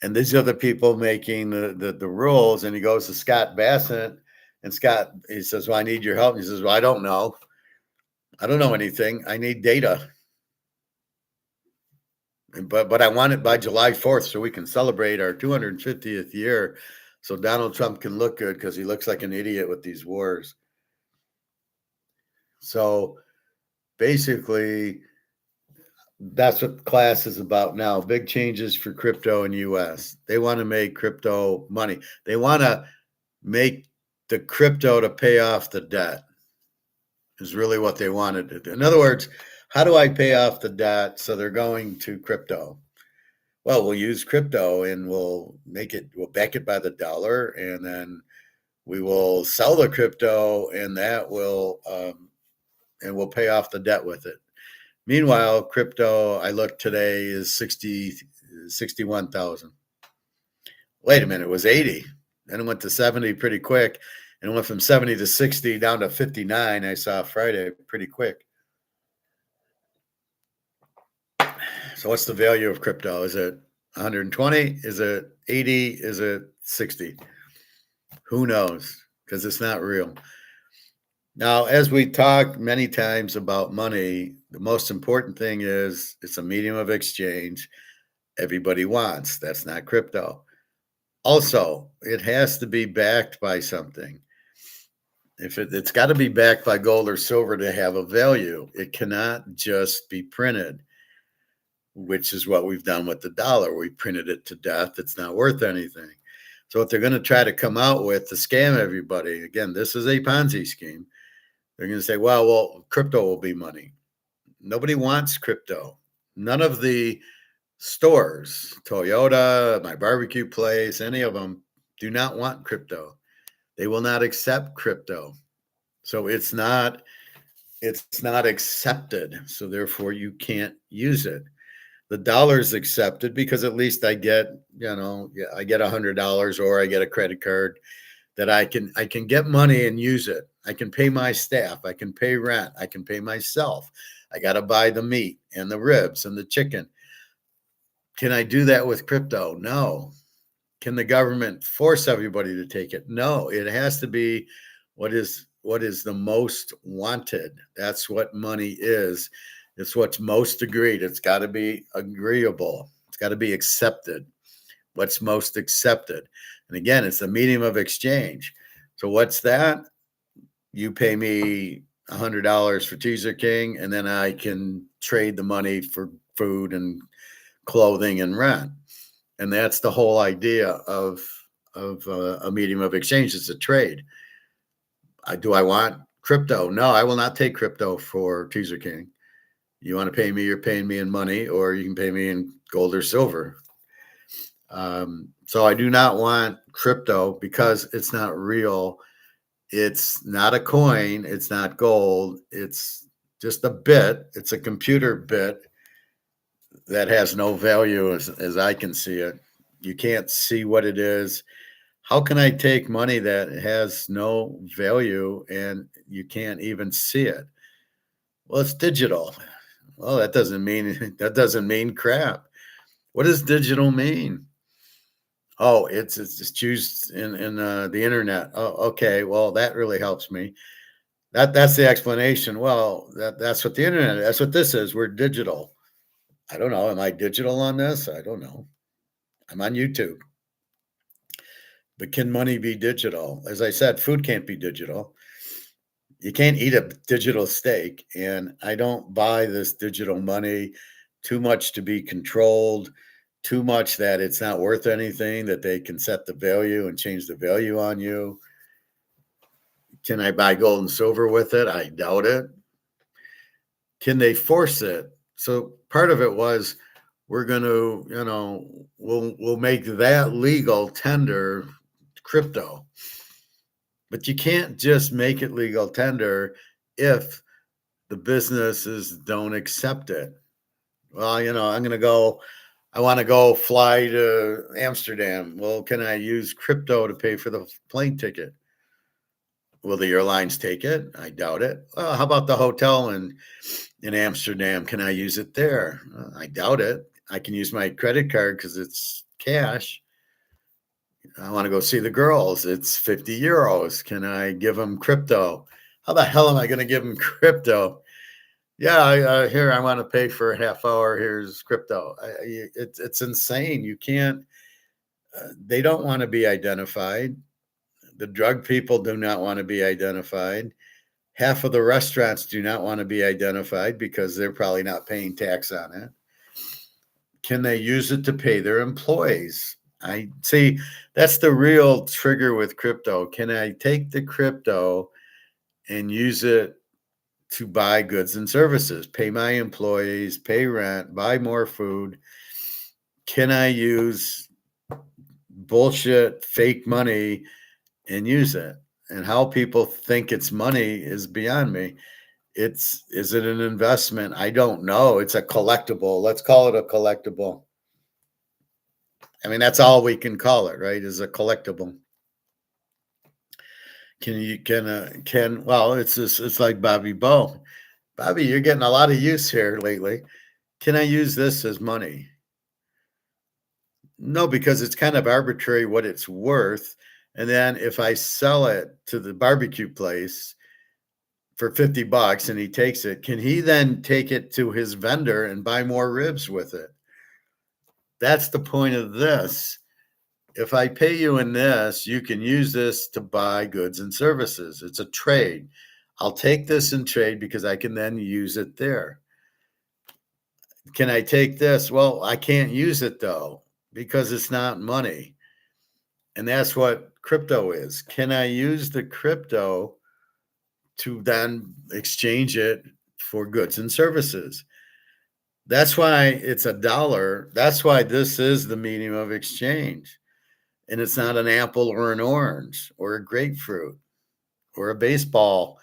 [SPEAKER 1] And these are the people making the rules. And he goes to Scott Bassett, and Scott, he says, well, I need your help. He says, well, I don't know. I don't know anything. I need data. But I want it by July 4th so we can celebrate our 250th year so Donald Trump can look good because he looks like an idiot with these wars. So basically, that's what class is about now. Big changes for crypto in US. They want to make crypto money. They want to make the crypto to pay off the debt is really what they wanted to do. In other words, How do I pay off the debt? So they're going to crypto. Well, we'll use crypto and we'll back it by the dollar, and then we will sell the crypto, and and we'll pay off the debt with it. Meanwhile, crypto, I looked today, is 61,000. Wait a minute, it was 80. Then it went to 70 pretty quick. And it went from 70 to 60 down to 59. I saw Friday pretty quick. So what's the value of crypto? Is it 120? Is it 80? Is it 60? Who knows? Because it's not real. Now, as we talked many times about money, the most important thing is it's a medium of exchange everybody wants. That's not crypto. Also, it has to be backed by something. It's got to be backed by gold or silver to have a value. It cannot just be printed, which is what we've done with the dollar. We printed it to death. It's not worth anything. So what they're going to try to come out with to scam everybody, again, this is a Ponzi scheme. They're going to say, well, crypto will be money. Nobody wants crypto. None of the stores, Toyota, my barbecue place, any of them do not want crypto. They will not accept crypto. So it's not accepted. So therefore you can't use it. The dollar's accepted because at least I get, I get $100 or I get a credit card that I can get money and use it. I can pay my staff. I can pay rent. I can pay myself. I got to buy the meat and the ribs and the chicken. Can I do that with crypto? No. Can the government force everybody to take it? No. It has to be what is the most wanted. That's what money is. It's what's most agreed. It's got to be agreeable. It's got to be accepted. What's most accepted. And again, it's a medium of exchange. So what's that? You pay me $100 for Teaser King, and then I can trade the money for food and clothing and rent. And that's the whole idea of a medium of exchange. It's a trade. Do I want crypto? No, I will not take crypto for Teaser King. You want to pay me, you're paying me in money, or you can pay me in gold or silver. So I do not want crypto because it's not real. It's not a coin. It's not gold. It's just a bit. It's a computer bit that has no value as I can see it. You can't see what it is. How can I take money that has no value and you can't even see it? Well, it's digital. Well, that doesn't mean crap. What does digital mean? Oh, it's just used in the internet. Oh, okay. Well, that really helps me. That's the explanation. Well, that's what the internet. That's what this is. We're digital. I don't know. Am I digital on this? I don't know. I'm on YouTube. But can money be digital? As I said, food can't be digital. You can't eat a digital steak. And I don't buy this digital money too much to be controlled, too much that it's not worth anything, that they can set the value and change the value on you. Can I buy gold and silver with it? I doubt it. Can they force it? So part of it was we're going to, we'll make that legal tender crypto. But you can't just make it legal tender if the businesses don't accept it. Well, I want to go fly to Amsterdam. Well, can I use crypto to pay for the plane ticket? Will the airlines take it? I doubt it. Well, how about the hotel in Amsterdam? Can I use it there? I doubt it. I can use my credit card because it's cash. I want to go see the girls. It's 50 euros. Can I give them crypto? How the hell am I going to give them crypto? Yeah, here, I want to pay for a half hour. Here's crypto. It's insane. You can't, they don't want to be identified. The drug people do not want to be identified. Half of the restaurants do not want to be identified because they're probably not paying tax on it. Can they use it to pay their employees? I see that's the real trigger with crypto. Can I take the crypto and use it to buy goods and services, pay my employees, pay rent, buy more food. Can I use bullshit, fake money and use it? And how people think it's money is beyond me. Is it an investment? I don't know. It's a collectible. Let's call it a collectible. I mean, that's all we can call it, right? Is a collectible. Well, it's like Bobby Bow. Bobby, you're getting a lot of use here lately. Can I use this as money? No, because it's kind of arbitrary what it's worth. And then if I sell it to the barbecue place for $50 and he takes it, can he then take it to his vendor and buy more ribs with it? That's the point of this. If I pay you in this, you can use this to buy goods and services. It's a trade. I'll take this in trade because I can then use it there. Can I take this? Well, I can't use it though, because it's not money. And that's what crypto is. Can I use the crypto to then exchange it for goods and services? That's why it's $1. That's why this is the medium of exchange. And it's not an apple or an orange or a grapefruit or a baseball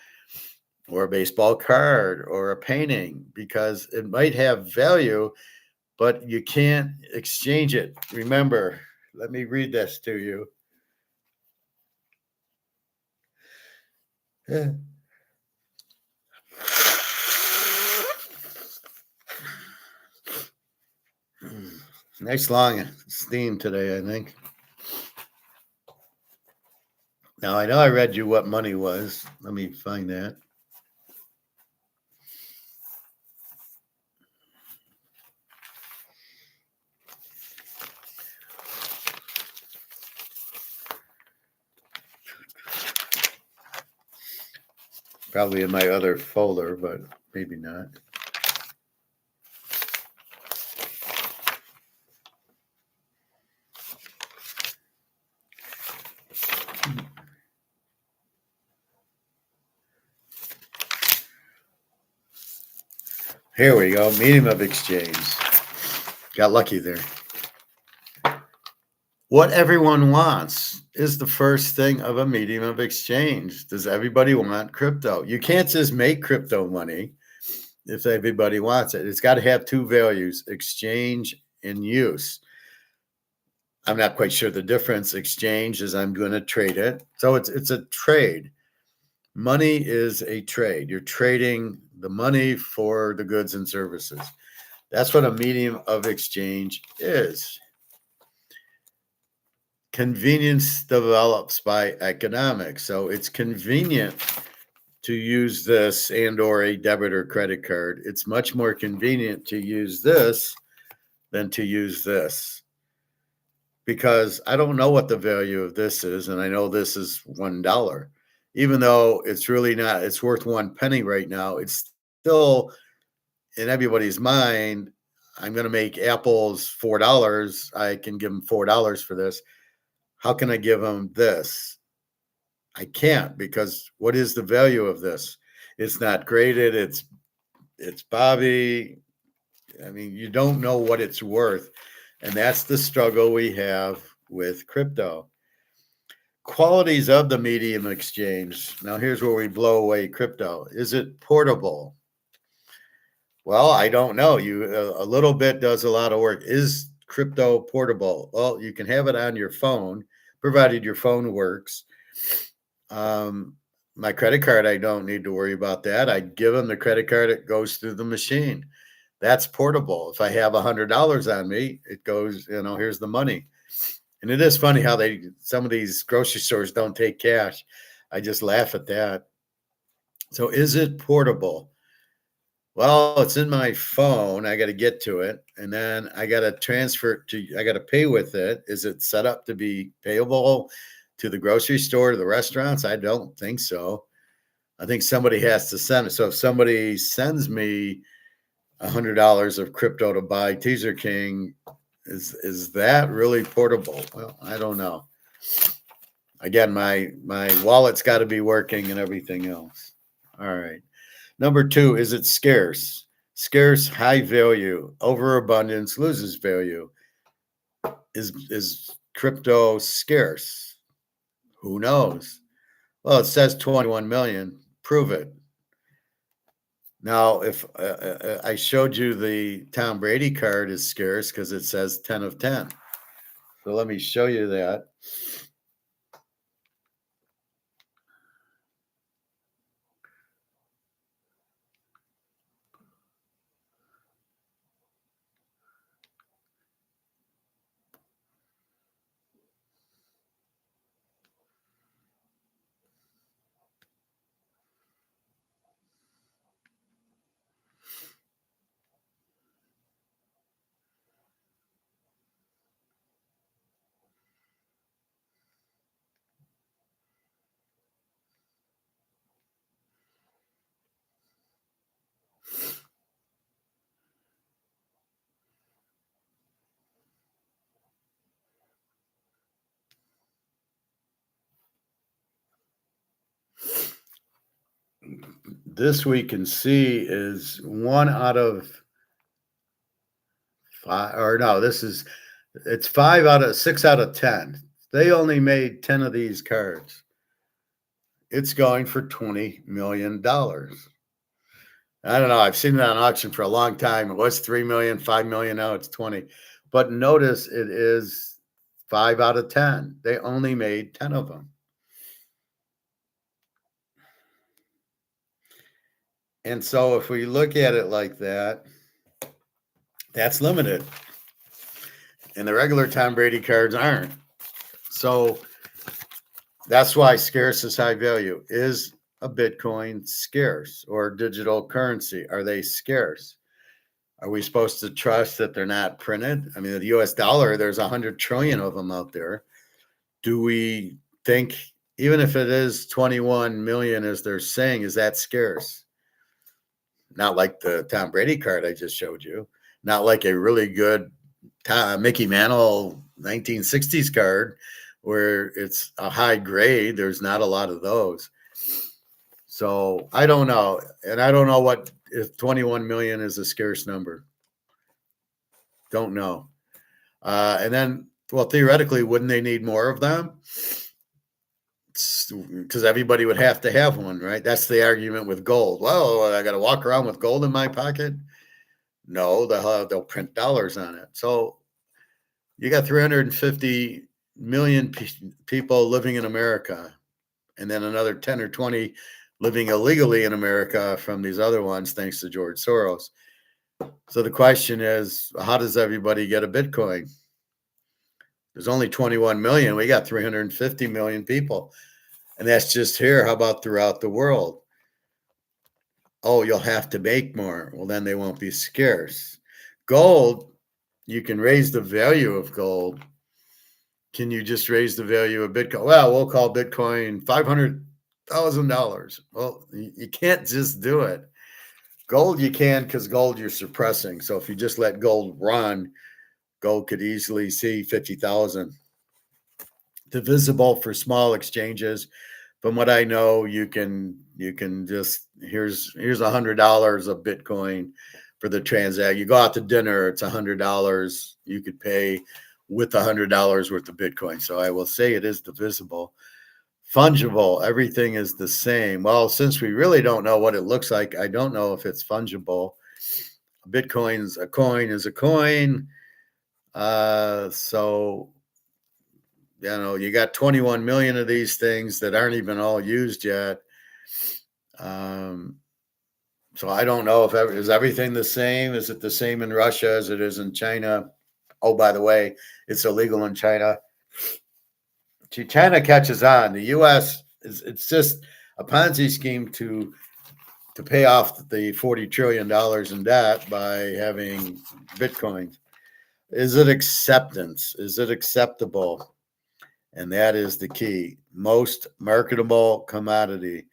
[SPEAKER 1] card or a painting, because it might have value, but you can't exchange it. Remember, let me read this to you. Yeah. Nice long steam today, I think. Now, I know I read you what money was. Let me find that. Probably in my other folder, but maybe not. Here we go. Medium of exchange. Got lucky there. What everyone wants is the first thing of a medium of exchange. Does everybody want crypto? You can't just make crypto money if everybody wants it. It's got to have two values: exchange and use. I'm not quite sure the difference. Exchange is I'm going to trade it. So it's a trade. Money is a trade. You're trading the money for the goods and services. That's what a medium of exchange is. Convenience develops by economics. So it's convenient to use this and or a debit or credit card. It's much more convenient to use this than to use this, because I don't know what the value of this is, and I know this is $1. Even though it's really not, it's worth 1 penny right now, it's still in everybody's mind, I'm going to make apples $4. I can give them $4 for this. How can I give them this? I can't, because what is the value of this? It's not graded. It's Bobby. I mean, you don't know what it's worth. And that's the struggle we have with crypto. Qualities of the medium exchange. Now, here's where we blow away crypto. Is it portable? Well, I don't know. A little bit does a lot of work. Is crypto portable? Well, you can have it on your phone, provided your phone works. My credit card, I don't need to worry about that. I give them the credit card, it goes through the machine. That's portable. If I have $100 on me, it goes, here's the money. And it is funny how some of these grocery stores don't take cash. I just laugh at that. So is it portable? Well, it's in my phone. I got to get to it. And then I got to I got to pay with it. Is it set up to be payable to the grocery store, to the restaurants? I don't think so. I think somebody has to send it. So if somebody sends me $100 of crypto to buy Teaser King, is that really portable? Well, I don't know. Again, my wallet's got to be working and everything else. All right. Number two, is it scarce? Scarce, high value. Overabundance loses value. Is crypto scarce? Who knows? Well, it says 21 million. Prove it. Now, if I showed you the Tom Brady card is scarce because it says 10 of 10. So let me show you that. This we can see is 1 out of 5, or no, it's 5 out of 6 out of 10. They only made 10 of these cards. It's going for $20 million. I don't know. I've seen it on auction for a long time. It was 3 million, 5 million. Now it's 20. But notice it is 5 out of 10. They only made 10 of them. And so if we look at it like that, that's limited. And the regular Tom Brady cards aren't. So that's why scarce is high value. Is a Bitcoin scarce, or digital currency? Are they scarce? Are we supposed to trust that they're not printed? I mean, the US dollar, there's 100 trillion of them out there. Do we think, even if it is 21 million, as they're saying, is that scarce? Not like the Tom Brady card I just showed you. Not like a really good Mickey Mantle 1960s card where it's a high grade. There's not a lot of those. So I don't know. And I don't know what if 21 million is a scarce number. Don't know. And then, well, theoretically, wouldn't they need more of them? Because everybody would have to have one, right? That's the argument with gold. Well, I got to walk around with gold in my pocket. No, they'll print dollars on it. So you got 350 million people living in America, and then another 10 or 20 living illegally in America from these other ones, thanks to George Soros. So the question is, how does everybody get a Bitcoin? There's only 21 million. We got 350 million people. And that's just here. How about throughout the world? Oh, you'll have to make more. Well, then they won't be scarce. Gold, you can raise the value of gold. Can you just raise the value of Bitcoin? Well, we'll call Bitcoin $500,000. Well, you can't just do it. Gold, you can, because gold you're suppressing. So if you just let gold run, gold could easily see 50,000. Divisible for small exchanges. From what I know, you can just here's $100 of Bitcoin for the transaction. You go out to dinner, it's $100. You could pay with $100 worth of Bitcoin. So I will say it is divisible. Fungible, everything is the same. Well, since we really don't know what it looks like, I don't know if it's fungible. Bitcoin's a coin is a coin. So, you know, you got 21 million of these things that aren't even all used yet. So I don't know if is everything the same. Is it the same in Russia as it is in China? Oh, by the way, it's illegal in China. China catches on. The U.S. it's just a Ponzi scheme to pay off the $40 trillion in debt by having Bitcoin. Is it acceptance? Is it acceptable? And that is the key. Most marketable commodity.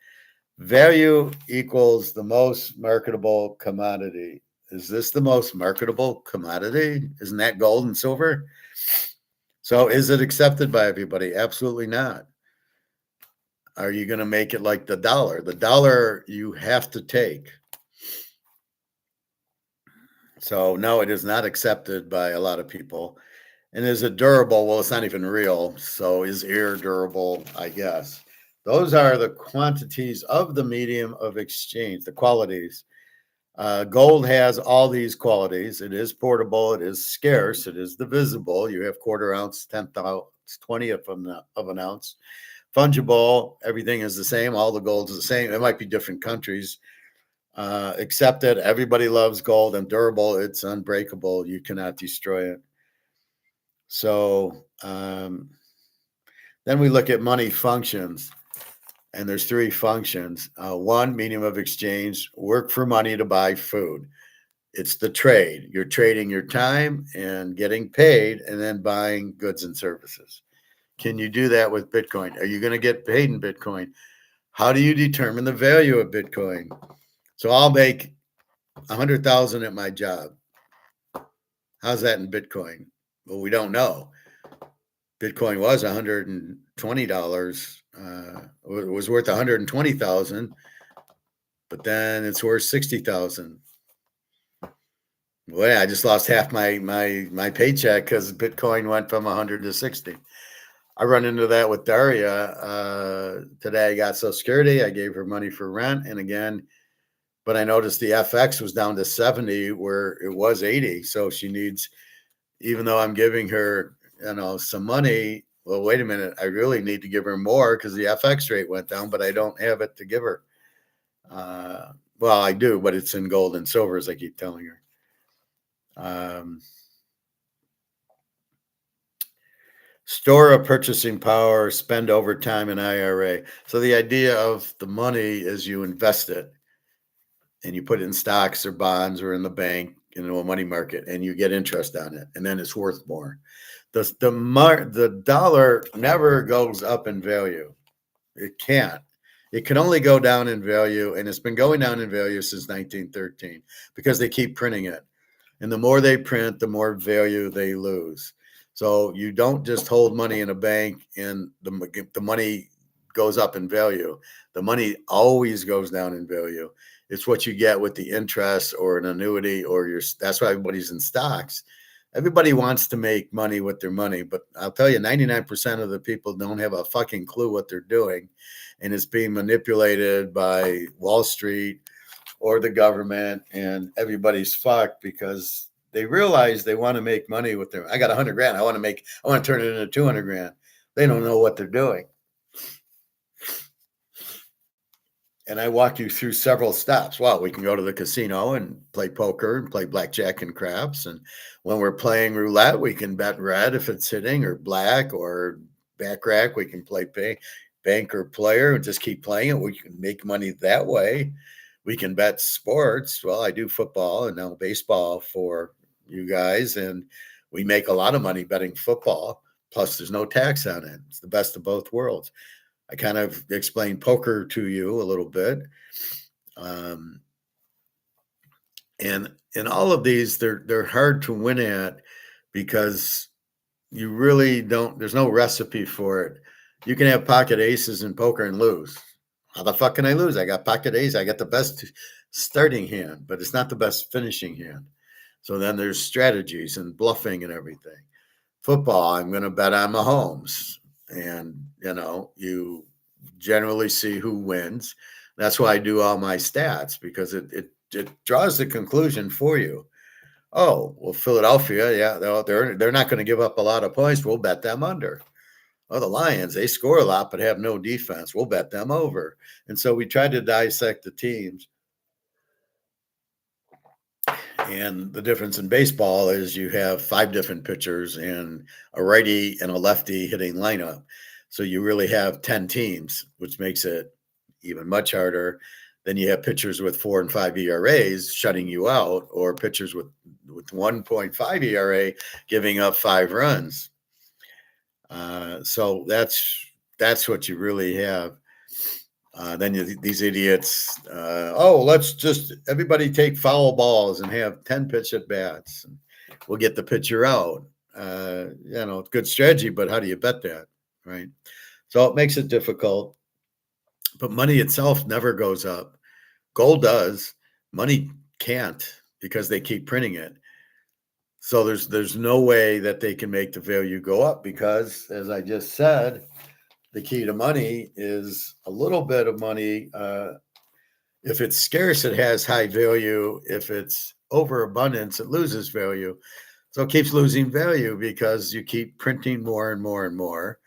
[SPEAKER 1] Value equals the most marketable commodity. Is this the most marketable commodity? Isn't that gold and silver? So is it accepted by everybody? Absolutely not. are you going to make it like the dollar? The dollar you have to take. So no, it is not accepted by a lot of people. And is it durable? Well, it's not even real. So is air durable? I guess. Those are the quantities of the medium of exchange, the qualities. Gold has all these qualities. It is portable. It is scarce. It is divisible. You have quarter ounce, 20th of an ounce. Fungible. Everything is the same. All the gold is the same. It might be different countries. Accepted. Everybody loves gold, and durable. It's unbreakable. You cannot destroy it. So then we look at money functions, and there's three functions. One, medium of exchange, work for money to buy food. It's the trade. You're trading your time and getting paid and then buying goods and services. Can you do that with Bitcoin? Are you going to get paid in Bitcoin? How do you determine the value of Bitcoin? So I'll make 100,000 at my job. How's that in Bitcoin? Well, we don't know. Bitcoin was $120. It was worth 120,000, but then it's worth 60,000. Well, yeah, I just lost half my paycheck because Bitcoin went from 100 to 60. I run into that with Daria today. I got Social Security. I gave her money for rent, and again, but I noticed the FX was down to 70 where it was 80. So she needs, even though I'm giving her, some money. Well, wait a minute. I really need to give her more because the FX rate went down, but I don't have it to give her. Well, I do, but it's in gold and silver, as I keep telling her. Store of purchasing power, spend over time in IRA. So the idea of the money is you invest it and you put it in stocks or bonds or in the bank, a money market, and you get interest on it, and then it's worth more. The dollar never goes up in value. It can't. It can only go down in value, and it's been going down in value since 1913 because they keep printing it. And the more they print, the more value they lose. So you don't just hold money in a bank and the money goes up in value. The money always goes down in value. It's what you get with the interest or an annuity that's why everybody's in stocks. Everybody wants to make money with their money, but I'll tell you, 99% of the people don't have a fucking clue what they're doing. And it's being manipulated by Wall Street or the government, and everybody's fucked because they realize they want to make money with their, I got 100 grand. I want to turn it into 200 grand. They don't know what they're doing. And I walk you through several steps. Well, we can go to the casino and play poker and play blackjack and craps. And when we're playing roulette, we can bet red if it's hitting, or black, or backrack. We can play bank or player and just keep playing it. We can make money that way. We can bet sports. Well, I do football and now baseball for you guys, and we make a lot of money betting football. Plus, there's no tax on it. It's the best of both worlds. I kind of explained poker to you a little bit. And in all of these, they're hard to win at because you really don't, there's no recipe for it. You can have pocket aces in poker and lose. How the fuck can I lose? I got pocket ace. I got the best starting hand, but it's not the best finishing hand. So then there's strategies and bluffing and everything. Football, I'm going to bet on Mahomes. And, you generally see who wins. That's why I do all my stats, because it draws the conclusion for you. Oh, well, Philadelphia, yeah, they're not going to give up a lot of points. We'll bet them under. Oh, the Lions, they score a lot but have no defense. We'll bet them over. And so we tried to dissect the teams. And the difference in baseball is you have 5 different pitchers and a righty and a lefty hitting lineup. So you really have 10 teams, which makes it even much harder. Then you have pitchers with 4 and 5 ERAs shutting you out, or pitchers with 1.5 ERA giving up 5 runs. So that's what you really have. Then these idiots, let's just everybody take foul balls and have 10 pitch at bats. And we'll get the pitcher out. Good strategy, but how do you bet that, right? So it makes it difficult. but money itself never goes up. Gold does. Money can't because they keep printing it. So there's no way that they can make the value go up because, as I just said, the key to money is a little bit of money. If it's scarce, it has high value. If it's overabundance, it loses value. So it keeps losing value because you keep printing more and more and more,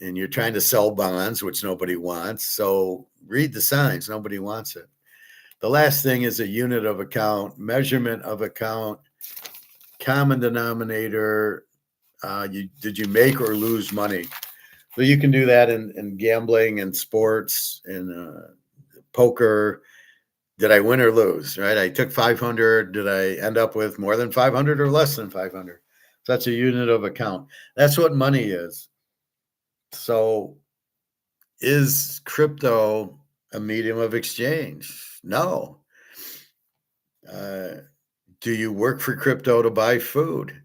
[SPEAKER 1] and you're trying to sell bonds, which nobody wants. So read the signs. Nobody wants it. The last thing is a unit of account, measurement of account, common denominator. Did you make or lose money? So you can do that in gambling and sports and poker. Did I win or lose? Right? I took 500. Did I end up with more than 500 or less than 500? So that's a unit of account. That's what money is. So is crypto a medium of exchange? No. Do you work for crypto to buy food?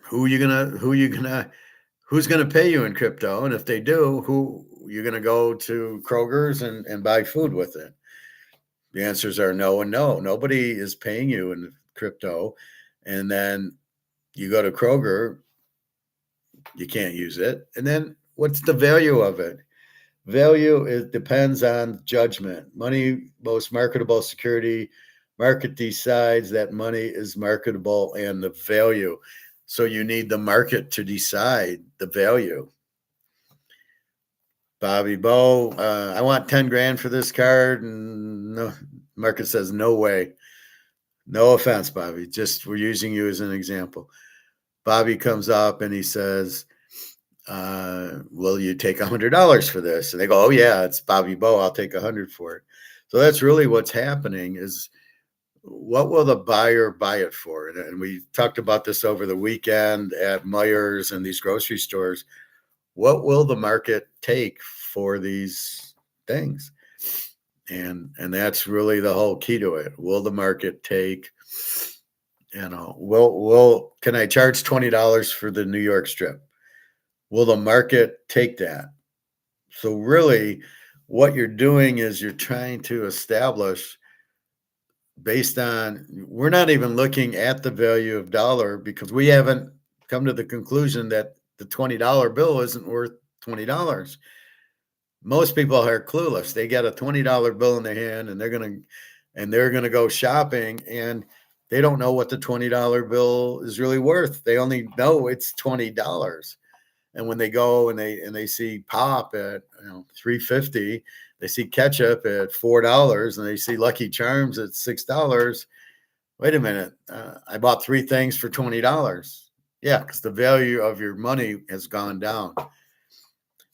[SPEAKER 1] Who's gonna pay you in crypto? And if they do, who you're gonna go to Kroger's and buy food with it? The answers are no and no. Nobody is paying you in crypto. And then you go to Kroger, you can't use it. And then what's the value of it? Value it depends on judgment. Money, most marketable security. Market decides that money is marketable and the value. So you need the market to decide the value. Bobby Bo, I want 10 grand for this card. And no, market says no way. No offense, Bobby. Just we're using you as an example. Bobby comes up and he says, will you take $100 for this? And they go, oh yeah, it's Bobby Bo. I'll take 100 for it. So that's really what's happening is what will the buyer buy it for? And we talked about this over the weekend at Meijer's and these grocery stores. What will the market take for these things? And that's really the whole key to it. Will the market take, can I charge $20 for the New York strip? Will the market take that? So really what you're doing is you're trying to establish based on, we're not even looking at the value of dollar because we haven't come to the conclusion that the $20 bill isn't worth $20. Most people are clueless. They get a $20 bill in their hand and they're going to go shopping and they don't know what the $20 bill is really worth. They only know it's $20. And when they go and they see pop at $3.50, they see ketchup at $4, and they see Lucky Charms at $6. Wait a minute, I bought 3 things for $20. Yeah, because the value of your money has gone down.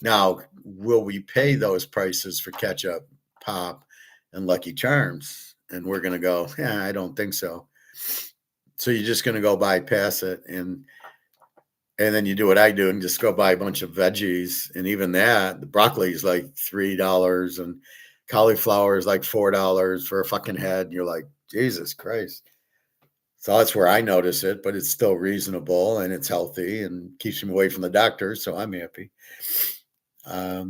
[SPEAKER 1] Now, will we pay those prices for ketchup, pop, and Lucky Charms? And we're going to go, yeah, I don't think so. So you're just going to go bypass it and then you do what I do and just go buy a bunch of veggies. And even that, the broccoli is like $3 and cauliflower is like $4 for a fucking head. And you're like, Jesus Christ. So that's where I notice it, but it's still reasonable and it's healthy and keeps me away from the doctor. So I'm happy. I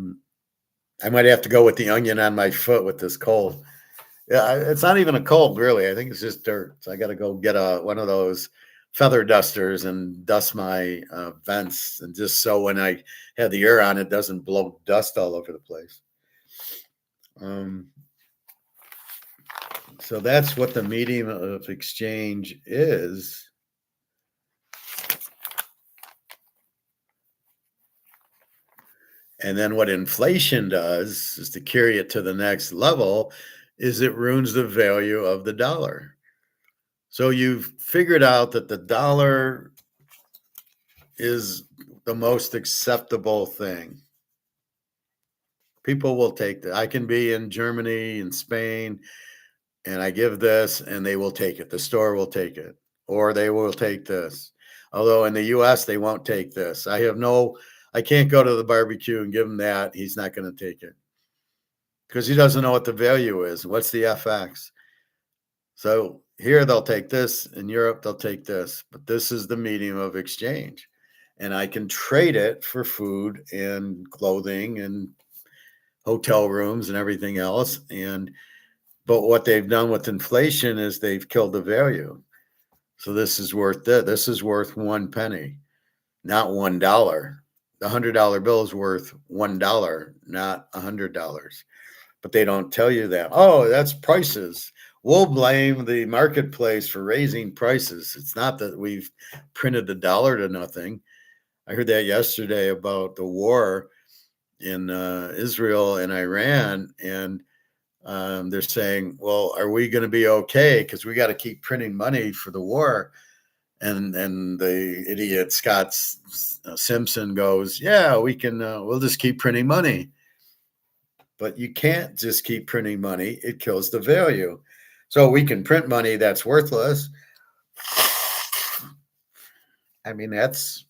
[SPEAKER 1] might have to go with the onion on my foot with this cold. Yeah, it's not even a cold, really. I think it's just dirt. So I got to go get one of those feather dusters and dust my vents, and just so when I have the air on, it doesn't blow dust all over the place. So that's what the medium of exchange is. And then what inflation does is to carry it to the next level is it ruins the value of the dollar. So you've figured out that the dollar is the most acceptable thing. People will take that. I can be in Germany and Spain and I give this and they will take it. The store will take it or they will take this. Although in the US, they won't take this. I can't go to the barbecue and give him that. He's not going to take it because he doesn't know what the value is. What's the FX? So here they'll take this. In Europe, they'll take this. But this is the medium of exchange. And I can trade it for food and clothing and hotel rooms and everything else. But what they've done with inflation is they've killed the value. So this is worth that. This is worth 1 penny, not $1. The $100 bill is worth $1, not $100. But they don't tell you that. Oh, that's prices. We'll blame the marketplace for raising prices. It's not that we've printed the dollar to nothing. I heard that yesterday about the war in Israel and Iran, and they're saying, "Well, are we going to be okay? Because we got to keep printing money for the war." And the idiot Scott Simpson goes, "Yeah, we can. We'll just keep printing money." But you can't just keep printing money; it kills the value. So we can print money that's worthless. I mean, that's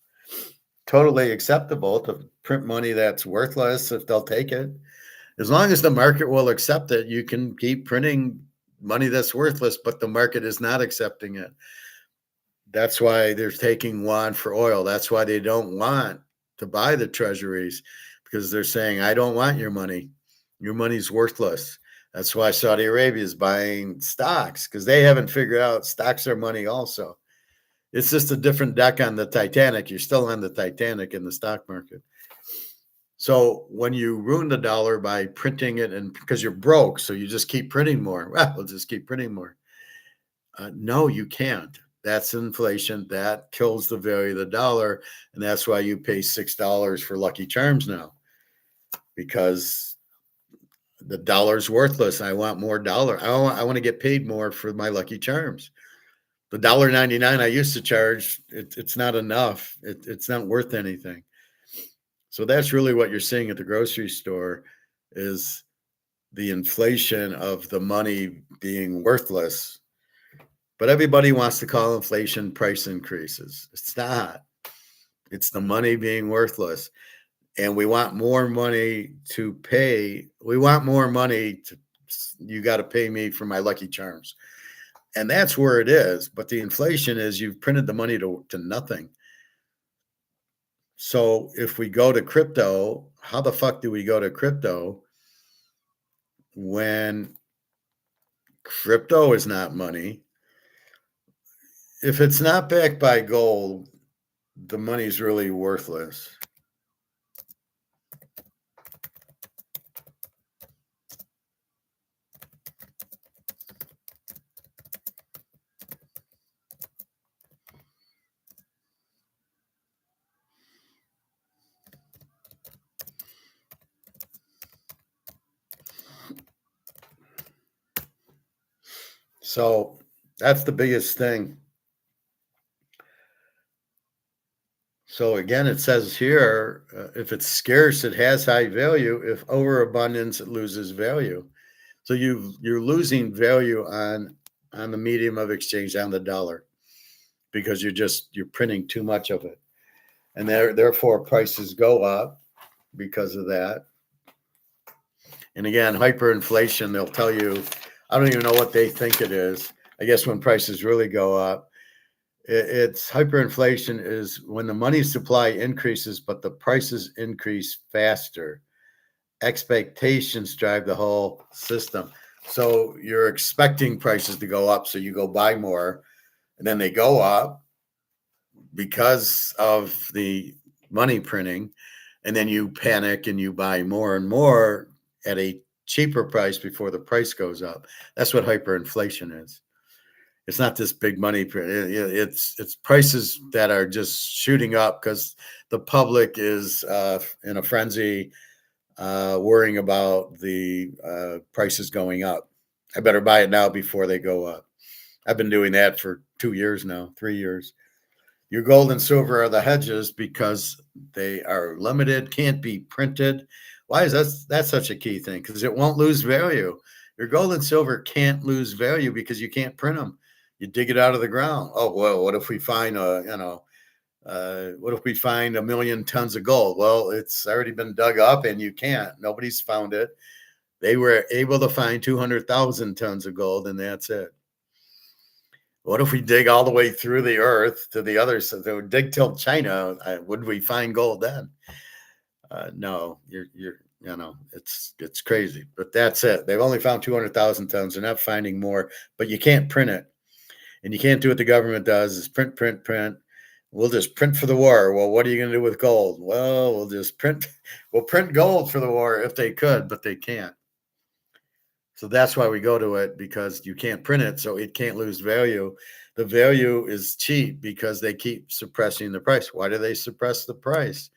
[SPEAKER 1] totally acceptable to print money that's worthless if they'll take it. As long as the market will accept it, you can keep printing money that's worthless, but the market is not accepting it. That's why they're taking yuan for oil. That's why they don't want to buy the treasuries, because they're saying, I don't want your money. Your money's worthless. That's why Saudi Arabia is buying stocks, because they haven't figured out stocks are money also. It's just a different deck on the Titanic. You're still on the Titanic in the stock market. So when you ruin the dollar by printing it, and because you're broke, so you just keep printing more. Well, we'll just keep printing more. No, you can't. That's inflation. That kills the value of the dollar. And that's why you pay $6 for Lucky Charms now, because the dollar's worthless. I want more dollar. I want to get paid more for my Lucky Charms. The $1.99 I used to charge, it's not enough. It's not worth anything. So that's really what you're seeing at the grocery store, is the inflation of the money being worthless. But everybody wants to call inflation price increases. It's not. It's the money being worthless. And we want more money to pay. We want more money to, you got to pay me for my Lucky Charms. And that's where it is. But the inflation is you've printed the money to nothing. So if we go to crypto, how the fuck do we go to crypto when crypto is not money? If it's not backed by gold, the money's really worthless. So that's the biggest thing. So again, it says here, if it's scarce, it has high value. If overabundance, it loses value. So you're losing value on the medium of exchange, on the dollar, because you're printing too much of it, and therefore prices go up because of that. And again, hyperinflation, they'll tell you, I don't even know what they think it is. I guess when prices really go up, it's hyperinflation is when the money supply increases, but the prices increase faster. Expectations drive the whole system. So you're expecting prices to go up, so you go buy more, and then they go up because of the money printing, and then you panic and you buy more and more at a cheaper price before the price goes up. That's what hyperinflation is. It's not this big money. It's prices that are just shooting up because the public is in a frenzy, worrying about the prices going up. I better buy it now before they go up. I've been doing that for 2 years now, 3 years. Your gold and silver are the hedges because they are limited, can't be printed. Why is that's such a key thing? Because it won't lose value. Your gold and silver can't lose value because you can't print them. You dig it out of the ground. Oh, well, what if we find what if we find 1 million tons of gold? Well, it's already been dug up and you can't. Nobody's found it. They were able to find 200,000 tons of gold, and that's it. What if we dig all the way through the earth to the other side? Dig till China. Would we find gold then? No, you're It's crazy. But that's it. They've only found 200,000 tons. They're not finding more, but you can't print it. And you can't do what the government does is print, print, print. We'll just print for the war. Well, what are you going to do with gold? Well, we'll just print. We'll print gold for the war if they could, but they can't. So that's why we go to it, because you can't print it, so it can't lose value. The value is cheap because they keep suppressing the price. Why do they suppress the price?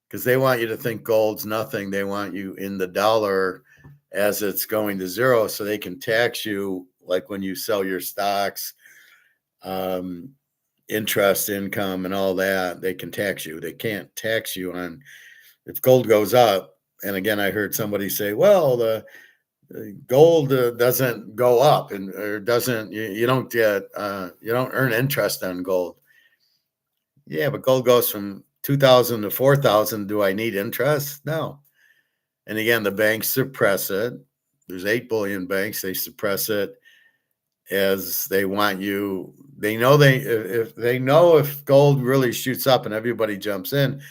[SPEAKER 1] Because they want you to think gold's nothing. They want you in the dollar as it's going to zero, so they can tax you, like when you sell your stocks, interest income and all that. They can tax you. They can't tax you on if gold goes up. And again, I heard somebody say, well, the gold doesn't go up, and or doesn't you don't get you don't earn interest on gold. Yeah, but gold goes from 2,000 to 4,000. Do I need interest? No. And again, the banks suppress it. There's 8 billion banks. They suppress it as they want you. They know if gold really shoots up and everybody jumps in,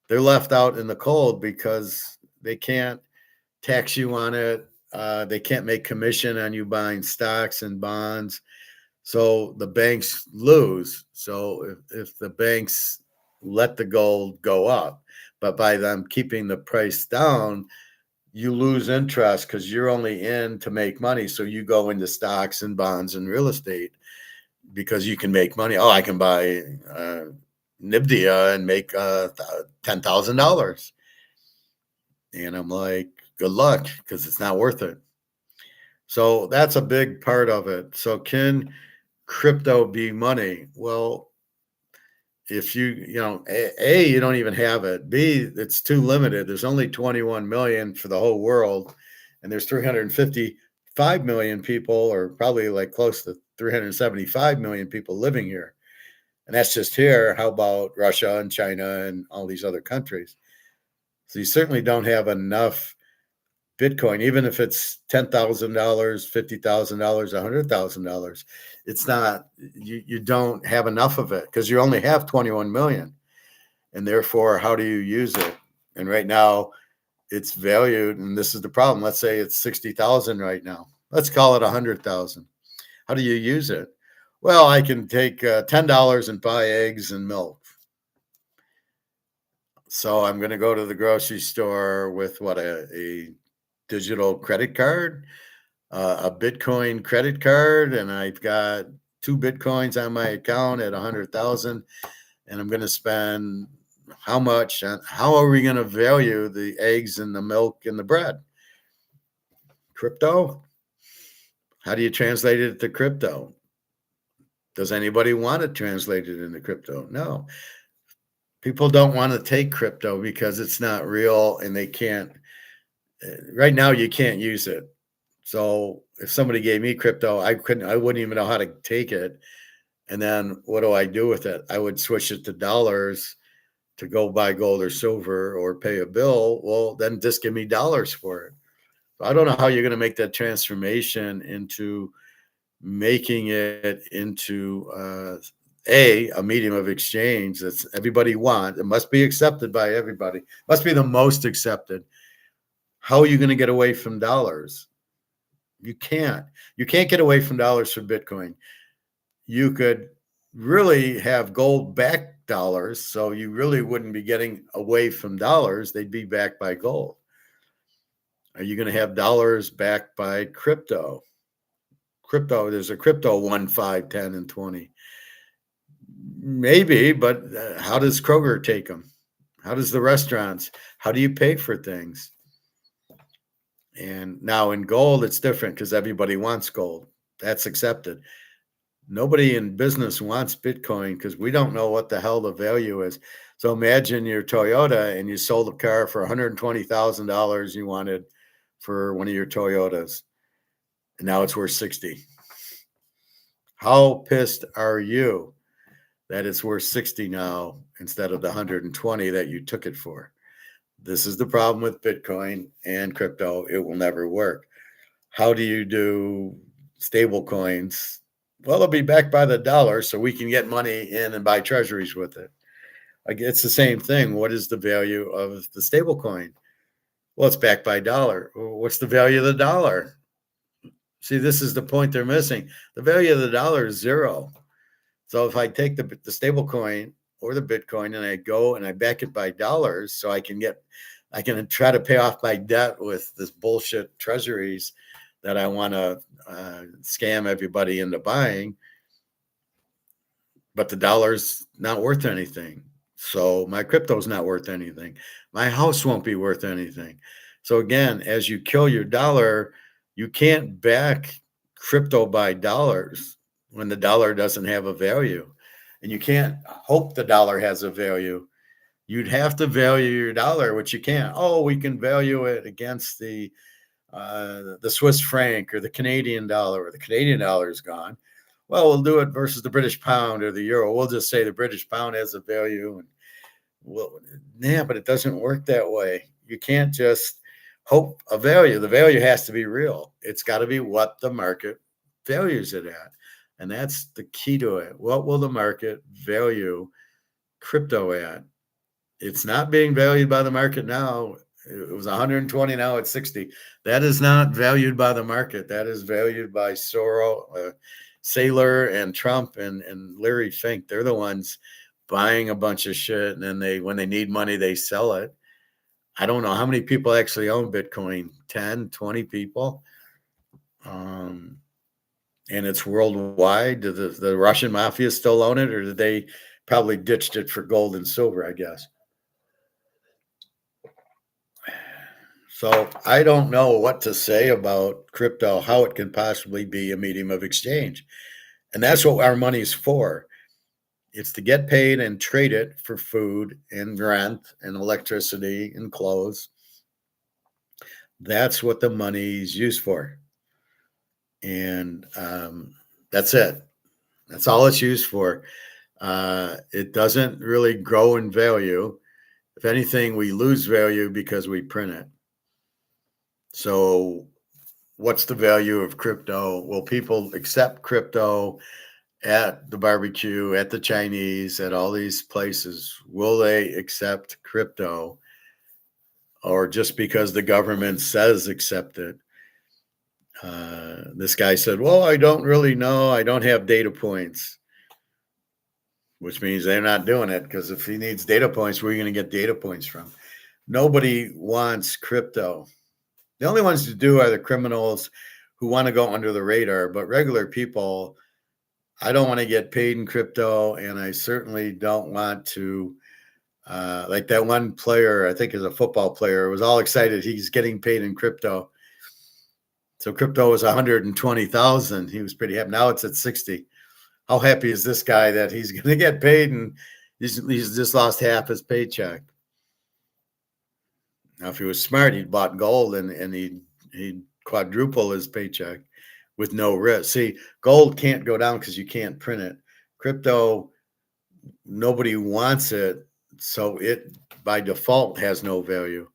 [SPEAKER 1] they're left out in the cold because they can't tax you on it. They can't make commission on you buying stocks and bonds. So the banks lose. So if the banks let the gold go up, but by them keeping the price down, you lose interest because you're only in to make money. So you go into stocks and bonds and real estate because you can make money. Oh, I can buy NVIDIA and make $10,000. And I'm like, good luck, because it's not worth it. So that's a big part of it. So can crypto be money? Well, if you don't even have it. B, it's too limited. There's only 21 million for the whole world, and there's 355 million people, or probably like close to 375 million people living here. And that's just here. How about Russia and China and all these other countries? So you certainly don't have enough Bitcoin, even if it's $10,000, $50,000, $100,000. It's not, you don't have enough of it because you only have 21 million. And therefore, how do you use it? And right now it's valued, and this is the problem. Let's say it's 60,000 right now. Let's call it 100,000. How do you use it? Well, I can take $10 and buy eggs and milk. So I'm going to go to the grocery store with a digital credit card, a Bitcoin credit card, and I've got 2 Bitcoins on my account at 100,000, and I'm going to spend how much? And how are we going to value the eggs and the milk and the bread? Crypto? How do you translate it to crypto? Does anybody want to translate it into crypto? No. People don't want to take crypto because it's not real, and they can't. Right now, you can't use it. So if somebody gave me crypto, I wouldn't even know how to take it. And then what do I do with it? I would switch it to dollars to go buy gold or silver or pay a bill. Well, then just give me dollars for it. So I don't know how you're going to make that transformation into making it into a medium of exchange that's everybody wants. It must be accepted by everybody. Must be the most accepted. How are you going to get away from dollars? You can't. You can't get away from dollars for Bitcoin. You could really have gold backed dollars, so you really wouldn't be getting away from dollars. They'd be backed by gold. Are you going to have dollars backed by crypto? There's a crypto 1, 5, 10, and 20. Maybe, but how does Kroger take them? How does the restaurants? How do you pay for things? And now in gold, it's different because everybody wants gold. That's accepted. Nobody in business wants Bitcoin because we don't know what the hell the value is. So imagine your Toyota and you sold a car for $120,000 you wanted for one of your Toyotas, and now it's worth 60. How pissed are you that it's worth 60 now instead of the 120 that you took it for? This is the problem with Bitcoin and crypto. It will never work. How do you do stable coins? Well, they'll be backed by the dollar, so we can get money in and buy treasuries with it. Like, it's the same thing. What is the value of the stable coin? Well, it's backed by dollar. What's the value of the dollar? See, this is the point they're missing. The value of the dollar is zero. So if I take the stable coin or the Bitcoin and I go and I back it by dollars so I can try to pay off my debt with this bullshit treasuries that I want to scam everybody into buying, but the dollar's not worth anything. So my crypto's not worth anything. My house won't be worth anything. So again, as you kill your dollar, you can't back crypto by dollars when the dollar doesn't have a value. And you can't hope the dollar has a value. You'd have to value your dollar, which you can't. Oh, we can value it against the Swiss franc or the Canadian dollar, or the Canadian dollar is gone. Well, we'll do it versus the British pound or the euro. We'll just say the British pound has a value. And well, yeah, but it doesn't work that way. You can't just hope a value. The value has to be real. It's got to be what the market values it at. And that's the key to it. What will the market value crypto at? It's not being valued by the market now. It was 120, now it's 60. That is not valued by the market. That is valued by Soros, Saylor, and Trump and Larry Fink. They're the ones buying a bunch of shit, and then when they need money, they sell it. I don't know how many people actually own Bitcoin, 10, 20 people. And it's worldwide. Do the Russian mafia still own it, or did they probably ditched it for gold and silver, I guess? So I don't know what to say about crypto, how it can possibly be a medium of exchange. And that's what our money's for. It's to get paid and trade it for food and rent and electricity and clothes. That's what the money's used for. And that's it. That's all it's used for. It doesn't really grow in value. If anything, we lose value because we print it. So what's the value of crypto? Will people accept crypto at the barbecue, at the Chinese, at all these places? Will they accept crypto? Or just because the government says accept it? This guy said, well, I don't really know. I don't have data points, which means they're not doing it, because if he needs data points, where are you going to get data points from? Nobody wants crypto. The only ones who do are the criminals who want to go under the radar, but regular people, I don't want to get paid in crypto, and I certainly don't want to, like that one player, I think is a football player, was all excited he's getting paid in crypto. So crypto was 120,000. He was pretty happy. Now it's at 60. How happy is this guy that he's going to get paid and he's just lost half his paycheck? Now, if he was smart, he'd bought gold and he'd quadruple his paycheck with no risk. See, gold can't go down because you can't print it. Crypto, nobody wants it, so it by default has no value.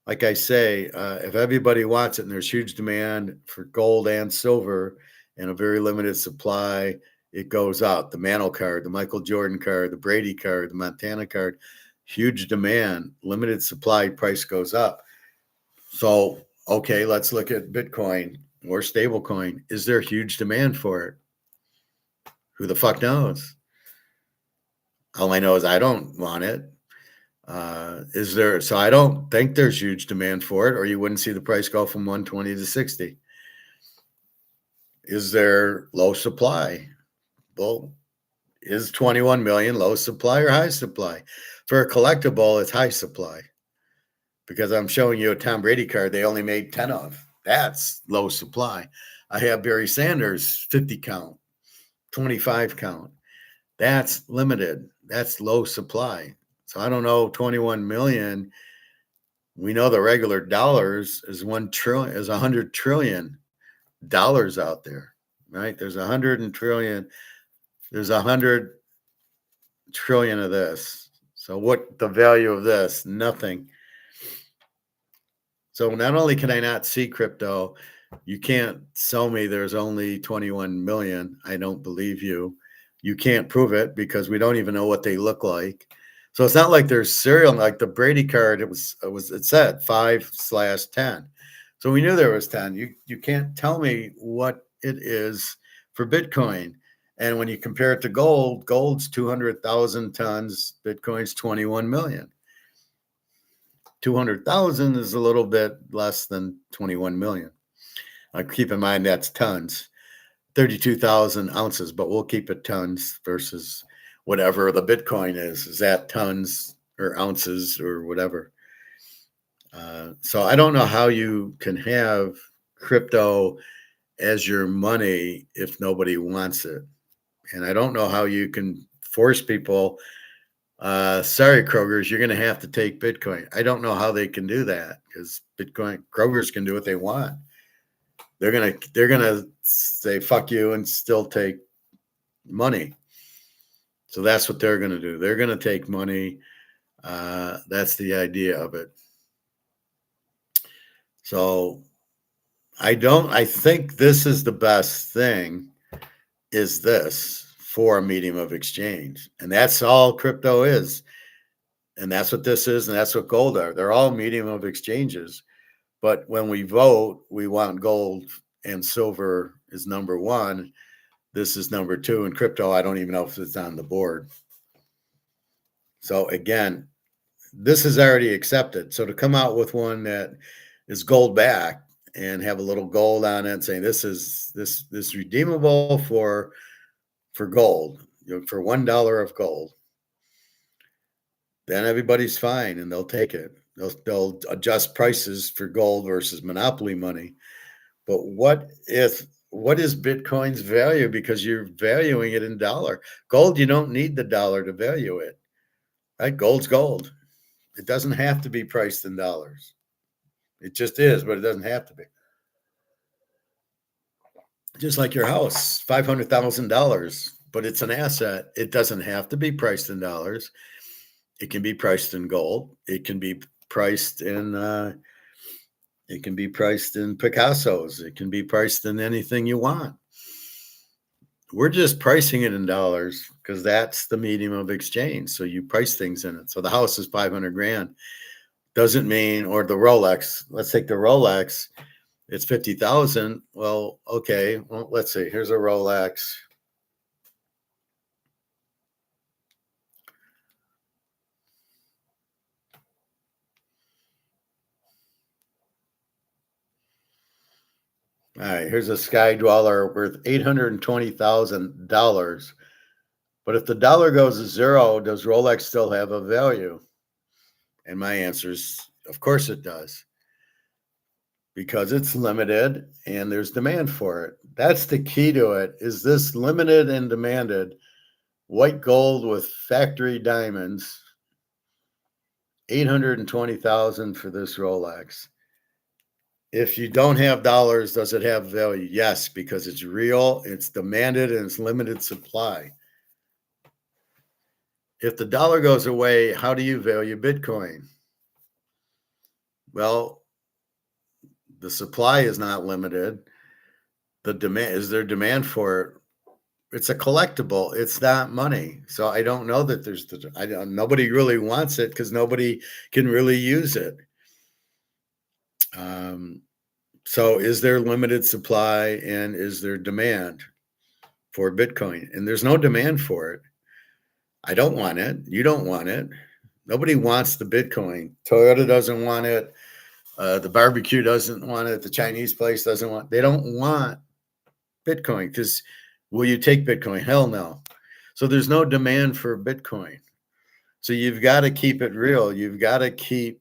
[SPEAKER 1] Like I say, if everybody wants it and there's huge demand for gold and silver and a very limited supply, it goes out. The Mantle card, the Michael Jordan card, the Brady card, the Montana card, huge demand, limited supply, price goes up. So, okay, let's look at Bitcoin or stablecoin. Is there huge demand for it? Who the fuck knows? All I know is I don't want it. So I don't think there's huge demand for it, or you wouldn't see the price go from 120 to 60. Is there low supply? Well, is 21 million low supply or high supply? For a collectible, it's high supply, because I'm showing you a Tom Brady card they only made 10 of. That's low supply. I have Barry Sanders 50 count, 25 count. That's limited. That's low supply. So I don't know, 21 million. We know the regular dollars is 100 trillion dollars out there, right? There's 100 trillion. There's 100 trillion of this. So what the value of this? Nothing. So not only can I not see crypto, you can't sell me there's only 21 million. I don't believe you. You can't prove it because we don't even know what they look like. So it's not like there's serial like the Brady card. It said 5/10. So we knew there was 10. You can't tell me what it is for Bitcoin. And when you compare it to gold, gold's 200,000 tons, Bitcoin's 21 million. 200,000 is a little bit less than 21 million. Keep in mind that's tons, 32,000 ounces, but we'll keep it tons versus whatever the Bitcoin is. Is that tons or ounces or whatever? So I don't know how you can have crypto as your money if nobody wants it. And I don't know how you can force people. Sorry, Kroger's, you're going to have to take Bitcoin. I don't know how they can do that because Kroger's can do what they want. They're gonna say fuck you and still take money. So that's what they're gonna do. They're gonna take money. That's the idea of it. So I think this is the best thing is this for a medium of exchange. And that's all crypto is. And that's what this is. And that's what gold are. They're all medium of exchanges. But when we vote, we want gold and silver is number one. This is number two. And crypto, I don't even know if it's on the board. So again, this is already accepted. So to come out with one that is gold back and have a little gold on it saying this is redeemable for gold, for $1 of gold, then everybody's fine and they'll take it. They'll adjust prices for gold versus monopoly money. But what is Bitcoin's value? Because you're valuing it in dollar. Gold, you don't need the dollar to value it, right? Gold's gold. It doesn't have to be priced in dollars. It just is, but it doesn't have to be. Just like your house, $500,000, but it's an asset. It doesn't have to be priced in dollars. It can be priced in gold. It can be priced in Picassos. It can be priced in anything you want. We're just pricing it in dollars because that's the medium of exchange. So you price things in it. So the house is 500 grand. Doesn't mean, or the Rolex, let's take the Rolex, it's 50,000. Well, okay. Well, let's see. Here's a Rolex. All right, here's a Sky Dweller worth $820,000. But if the dollar goes to zero, does Rolex still have a value? And my answer is, of course it does. Because it's limited and there's demand for it. That's the key to it. Is this limited and demanded? White gold with factory diamonds, 820,000 for this Rolex. If you don't have dollars, does it have value? Yes, because it's real, it's demanded, and it's limited supply. If the dollar goes away, how do you value Bitcoin? Well, the supply is not limited. The demand is there demand for it. It's a collectible. It's not money. So I don't know that nobody really wants it because nobody can really use it. So is there limited supply and is there demand for Bitcoin? And there's no demand for it. I don't want it. You don't want it. Nobody wants the Bitcoin. Toyota doesn't want it. The barbecue doesn't want it. The Chinese place doesn't want. They don't want Bitcoin because will you take Bitcoin? Hell no. So there's no demand for Bitcoin. So you've got to keep it real. You've got to keep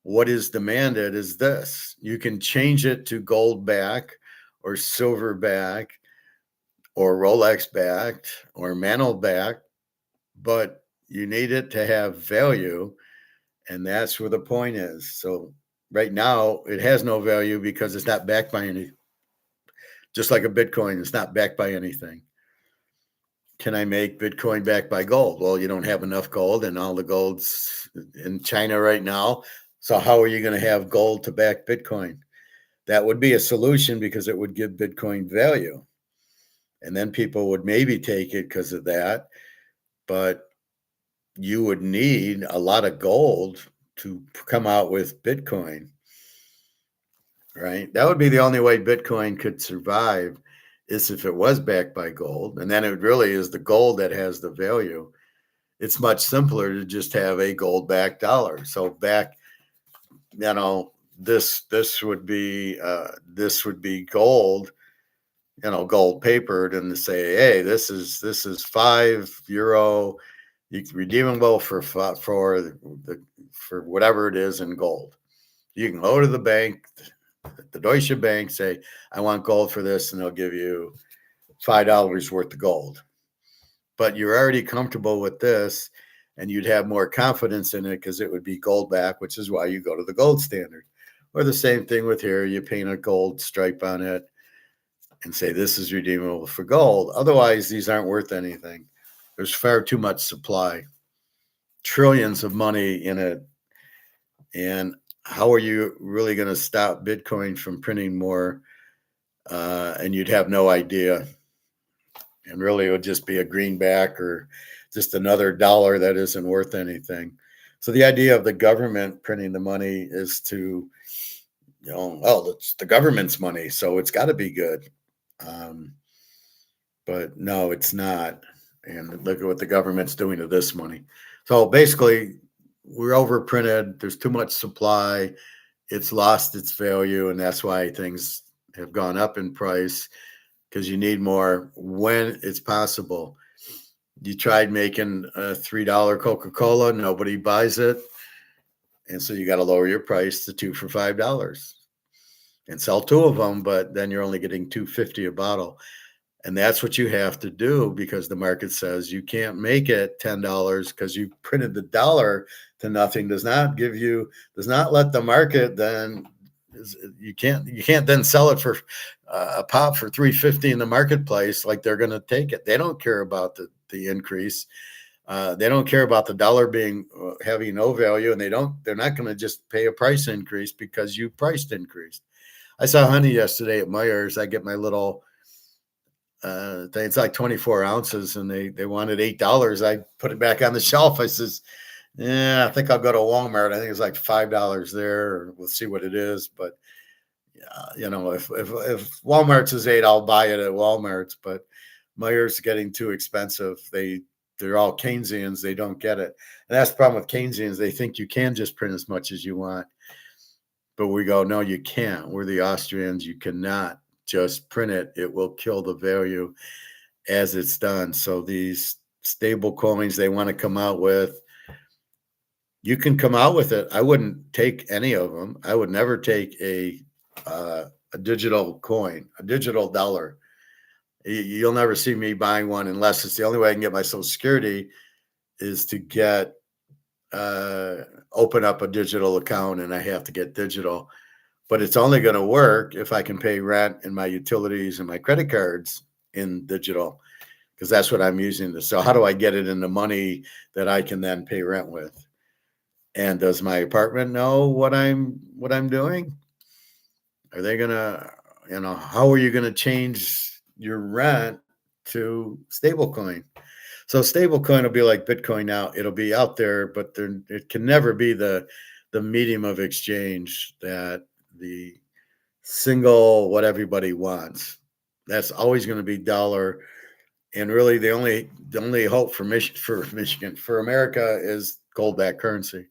[SPEAKER 1] what is demanded is this. You can change it to gold back or silver back or Rolex backed or Mantle back, but you need it to have value. And that's where the point is. So right now it has no value because it's not backed by any, just like a Bitcoin, it's not backed by anything. Can I make Bitcoin backed by gold? Well, you don't have enough gold and all the gold's in China right now. So how are you going to have gold to back Bitcoin? That would be a solution because it would give Bitcoin value. And then people would maybe take it because of that. But you would need a lot of gold to come out with Bitcoin, right? That would be the only way Bitcoin could survive is if it was backed by gold. And then it really is the gold that has the value. It's much simpler to just have a gold backed dollar. So back, this would be gold, gold papered, and to say, hey, this is €5, you redeemable for whatever it is in gold. You can go to the bank, the Deutsche Bank, say, I want gold for this, and they'll give you $5 worth of gold. But you're already comfortable with this, and you'd have more confidence in it because it would be gold back, which is why you go to the gold standard. Or the same thing with here, you paint a gold stripe on it and say this is redeemable for gold. Otherwise, these aren't worth anything. There's far too much supply, trillions of money in it. And how are you really going to stop Bitcoin from printing more? And you'd have no idea. And really, it would just be a greenback or just another dollar that isn't worth anything. So the idea of the government printing the money is to, it's the government's money, so it's got to be good. But no, it's not. And look at what the government's doing to this money. So basically, we're overprinted. There's too much supply. It's lost its value, and that's why things have gone up in price, because you need more when it's possible. You tried making a $3 Coca-Cola, nobody buys it. And so you got to lower your price to 2 for $5 and sell 2 of them, but then you're only getting $2.50 a bottle. And that's what you have to do, because the market says you can't make it $10 because you printed the dollar to nothing. Does not let the market then, you can't then sell it for a pop for $3.50 in the marketplace like they're going to take it. They don't care about the increase. They don't care about the dollar having no value, and they're not going to just pay a price increase because you priced increased. I saw honey yesterday at Meijer's. I get my little it's like 24 ounces, and they wanted $8. I put it back on the shelf. I says, yeah, I think I'll go to Walmart. I think it's like $5 there. We'll see what it is. But if Walmart's is 8, I'll buy it at Walmart's. But Meijer's getting too expensive. They're all Keynesians. They don't get it. And that's the problem with Keynesians. They think you can just print as much as you want. But we go, no, you can't. We're the Austrians. You cannot just print it. It will kill the value as it's done. So these stable coins they want to come out with, you can come out with it. I wouldn't take any of them. I would never take a digital coin, a digital dollar. You'll never see me buying one unless it's the only way I can get my Social Security is to open up a digital account, and I have to get digital. But it's only going to work if I can pay rent and my utilities and my credit cards in digital, because that's what I'm using. So how do I get it in the money that I can then pay rent with? And does my apartment know what I'm doing? Are they gonna, how are you gonna change your rent to stablecoin? So stablecoin will be like Bitcoin now. It'll be out there, but it can never be the medium of exchange that the single what everybody wants. That's always going to be dollar. And really, the only hope for Michigan, for America, is gold-backed currency.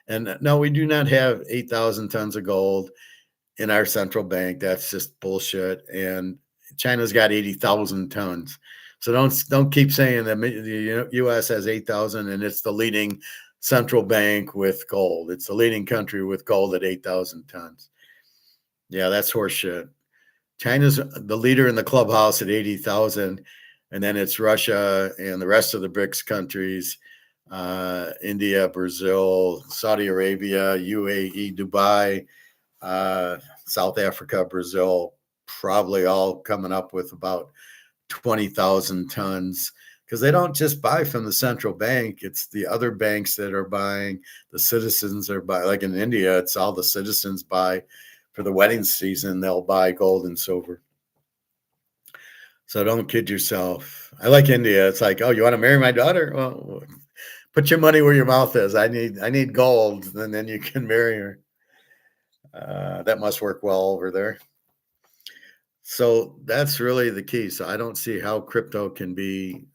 [SPEAKER 1] And no, we do not have 8,000 tons of gold in our central bank. That's just bullshit. And China's got 80,000 tons. So don't keep saying that the U.S. has 8,000 and it's the leading central bank with gold. It's the leading country with gold at 8,000 tons. Yeah, that's horseshit. China's the leader in the clubhouse at 80,000, and then it's Russia and the rest of the BRICS countries, India, Brazil, Saudi Arabia, UAE, Dubai, South Africa, Brazil, probably all coming up with about 20,000 tons, because they don't just buy from the central bank. It's the other banks that are buying. The citizens are buying. Like in India, it's all the citizens buy for the wedding season. They'll buy gold and silver. So don't kid yourself. I like India. It's like, oh, you want to marry my daughter? Well, Put your money where your mouth is. I need gold, and then you can marry her. That must work well over there. So that's really the key. So I don't see how crypto can be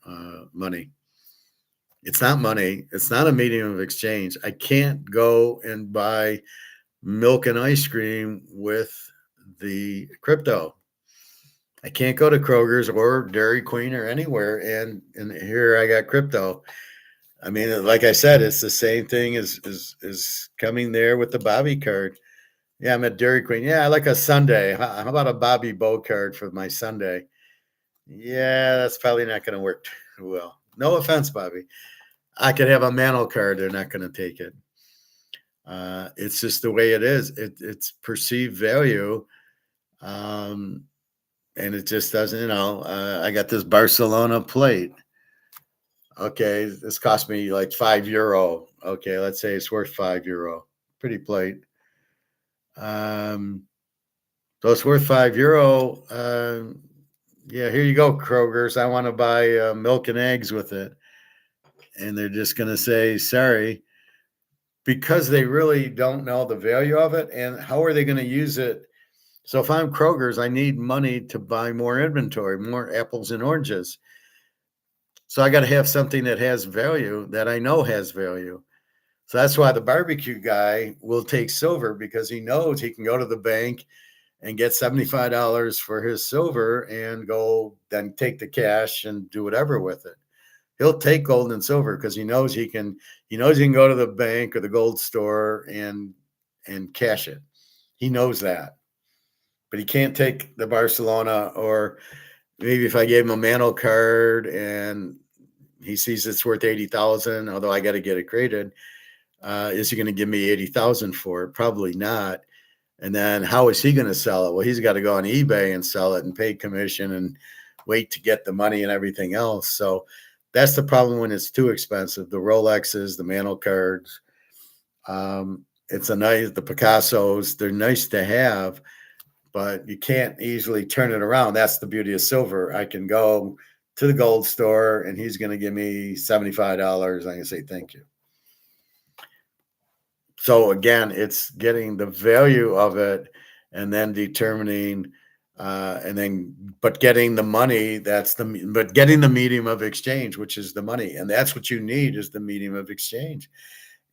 [SPEAKER 1] money. It's not money. It's not a medium of exchange. I can't go and buy milk and ice cream with the crypto. I can't go to Kroger's or Dairy Queen or anywhere and here I got crypto. I mean, like I said, it's the same thing as coming there with the Bobby card. Yeah, I'm at Dairy Queen. Yeah, I like a Sunday. How about a Bobby Bow card for my Sunday? Yeah, that's probably not going to work too well. No offense, Bobby. I could have a Mantle card. They're not going to take it. It's just the way it is. It's perceived value. And it just doesn't, I got this Barcelona plate. Okay, this cost me like €5. Okay, let's say it's worth €5. Pretty plate. So it's worth €5. Yeah, here you go, Kroger's. I want to buy milk and eggs with it. And they're just going to say, sorry, because they really don't know the value of it. And how are they going to use it? So if I'm Kroger's, I need money to buy more inventory, more apples and oranges. So I got to have something that has value, that I know has value. So that's why the barbecue guy will take silver, because he knows he can go to the bank and get $75 for his silver and go then take the cash and do whatever with it. He'll take gold and silver because he knows he can go to the bank or the gold store and cash it. He knows that. But he can't take the Barcelona, or maybe if I gave him a Mantle card and he sees it's worth 80,000, although I got to get it graded. Is he going to give me 80,000 for it? Probably not. And then how is he going to sell it? Well, he's got to go on eBay and sell it and pay commission and wait to get the money and everything else. So that's the problem when it's too expensive. The Rolexes, the Mantle cards, the Picassos, they're nice to have, but you can't easily turn it around. That's the beauty of silver. I can go to the gold store and he's going to give me $75. I can say, thank you. So again, it's getting the value of it and then determining, but getting the money, getting the medium of exchange, which is the money. And that's what you need, is the medium of exchange.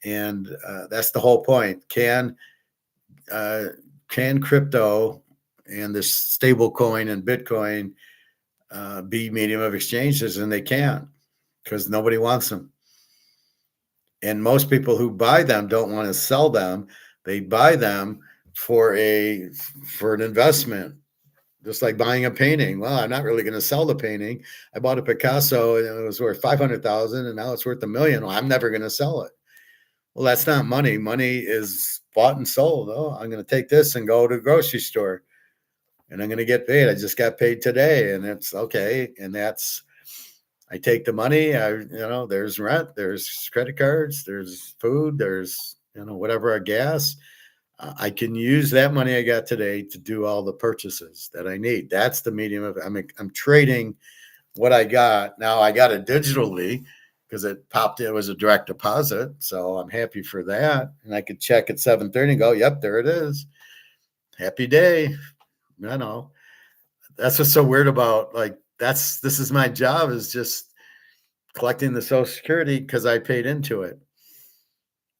[SPEAKER 1] And that's the whole point. Can crypto and this stable coin and Bitcoin be medium of exchanges? And they can't, because nobody wants them. And most people who buy them don't want to sell them. They buy them for an investment, just like buying a painting. Well, I'm not really going to sell the painting. I bought a Picasso and it was worth 500,000 and now it's worth $1 million. Well, I'm never going to sell it. Well, that's not money. Money is bought and sold. Oh, I'm going to take this and go to the grocery store and I'm going to get paid. I just got paid today, and it's okay. And I take the money. There's rent, there's credit cards, there's food, there's whatever, gas. I can use that money I got today to do all the purchases that I need. That's the medium of. I'm trading what I got. Now I got it digitally because it popped in. It was a direct deposit, so I'm happy for that. And I could check at 7:30 and go, "Yep, there it is. Happy day." That's what's so weird about, like, this is my job, is just collecting the Social Security because I paid into it.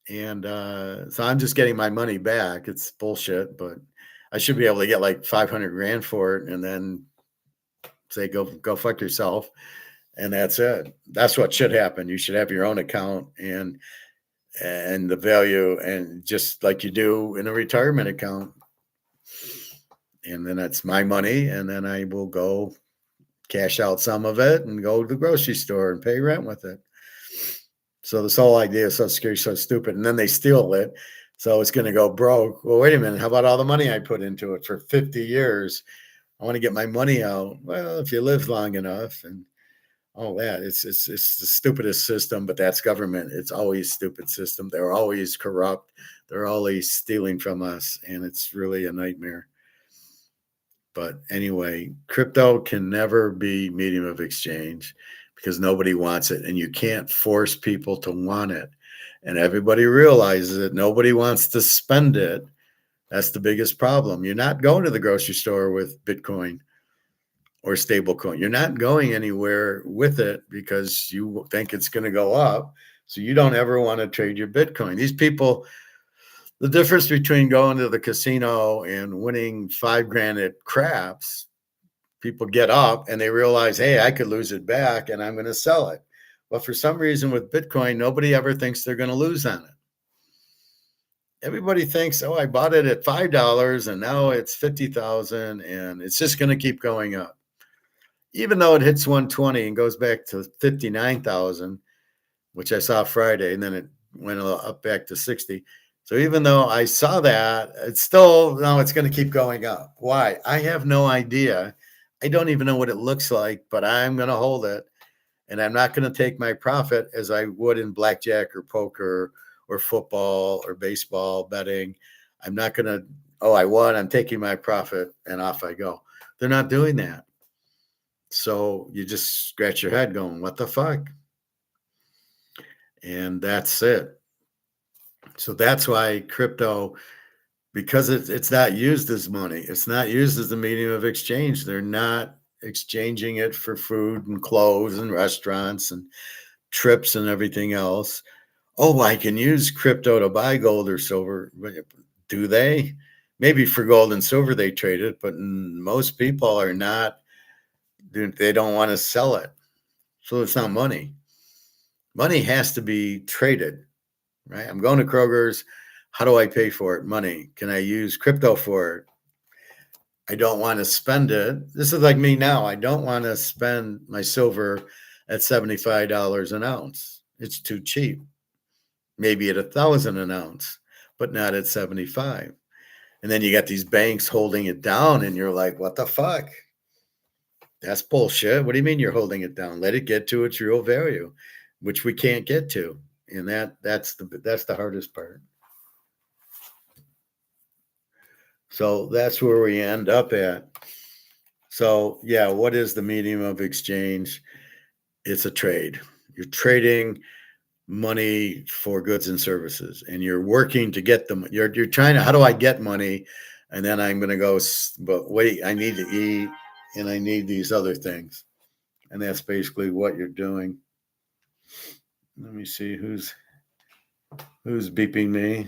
[SPEAKER 1] And so I'm just getting my money back. It's bullshit, but I should be able to get like 500 grand for it and then say, go fuck yourself. And that's it. That's what should happen. You should have your own account and the value, and just like you do in a retirement account. And then that's my money. And then I will go cash out some of it and go to the grocery store and pay rent with it. So this whole idea of Social Security is so stupid. And then they steal it. So it's going to go broke. Well, wait a minute. How about all the money I put into it for 50 years? I want to get my money out. Well, if you live long enough and all that, it's the stupidest system, but that's government. It's always stupid system. They're always corrupt. They're always stealing from us. And it's really a nightmare. But anyway, crypto can never be medium of exchange because nobody wants it, and you can't force people to want it. And everybody realizes it. Nobody wants to spend it. That's the biggest problem. You're not going to the grocery store with Bitcoin or stablecoin. You're not going anywhere with it because you think it's going to go up. So you don't ever want to trade your Bitcoin. These people, the difference between going to the casino and winning $5,000 at craps, people get up and they realize, hey, I could lose it back and I'm going to sell it. But for some reason with Bitcoin, nobody ever thinks they're going to lose on it. Everybody thinks, oh, I bought it at $5 and now it's 50,000 and it's just going to keep going up. Even though it hits 120 and goes back to 59,000, which I saw Friday, and then it went up back to 60. So even though I saw that, it's still, no, it's going to keep going up. Why? I have no idea. I don't even know what it looks like, but I'm going to hold it. And I'm not going to take my profit as I would in blackjack or poker or football or baseball betting. I'm not going to, oh, I won, I'm taking my profit and off I go. They're not doing that. So you just scratch your head going, what the fuck? And that's it. So that's why crypto, because it's not used as money, it's not used as a medium of exchange. They're not exchanging it for food and clothes and restaurants and trips and everything else. Oh, I can use crypto to buy gold or silver. Do they? Maybe for gold and silver they trade it, but most people are not. They don't want to sell it. So it's not money. Money has to be traded, right? I'm going to Kroger's. How do I pay for it? Money. Can I use crypto for it? I don't want to spend it. This is like me now. I don't want to spend my silver at $75 an ounce. It's too cheap. Maybe at 1,000 an ounce, but not at 75. And then you got these banks holding it down, and you're like, what the fuck? That's bullshit. What do you mean you're holding it down? Let it get to its real value, which we can't get to. And that's the hardest part. So that's where we end up at. So yeah, what is the medium of exchange? It's a trade. You're trading money for goods and services, and you're working to get them. You're trying to, how do I get money? And then I'm going to go, but wait, I need to eat and I need these other things. And that's basically what you're doing. Let me see who's beeping me.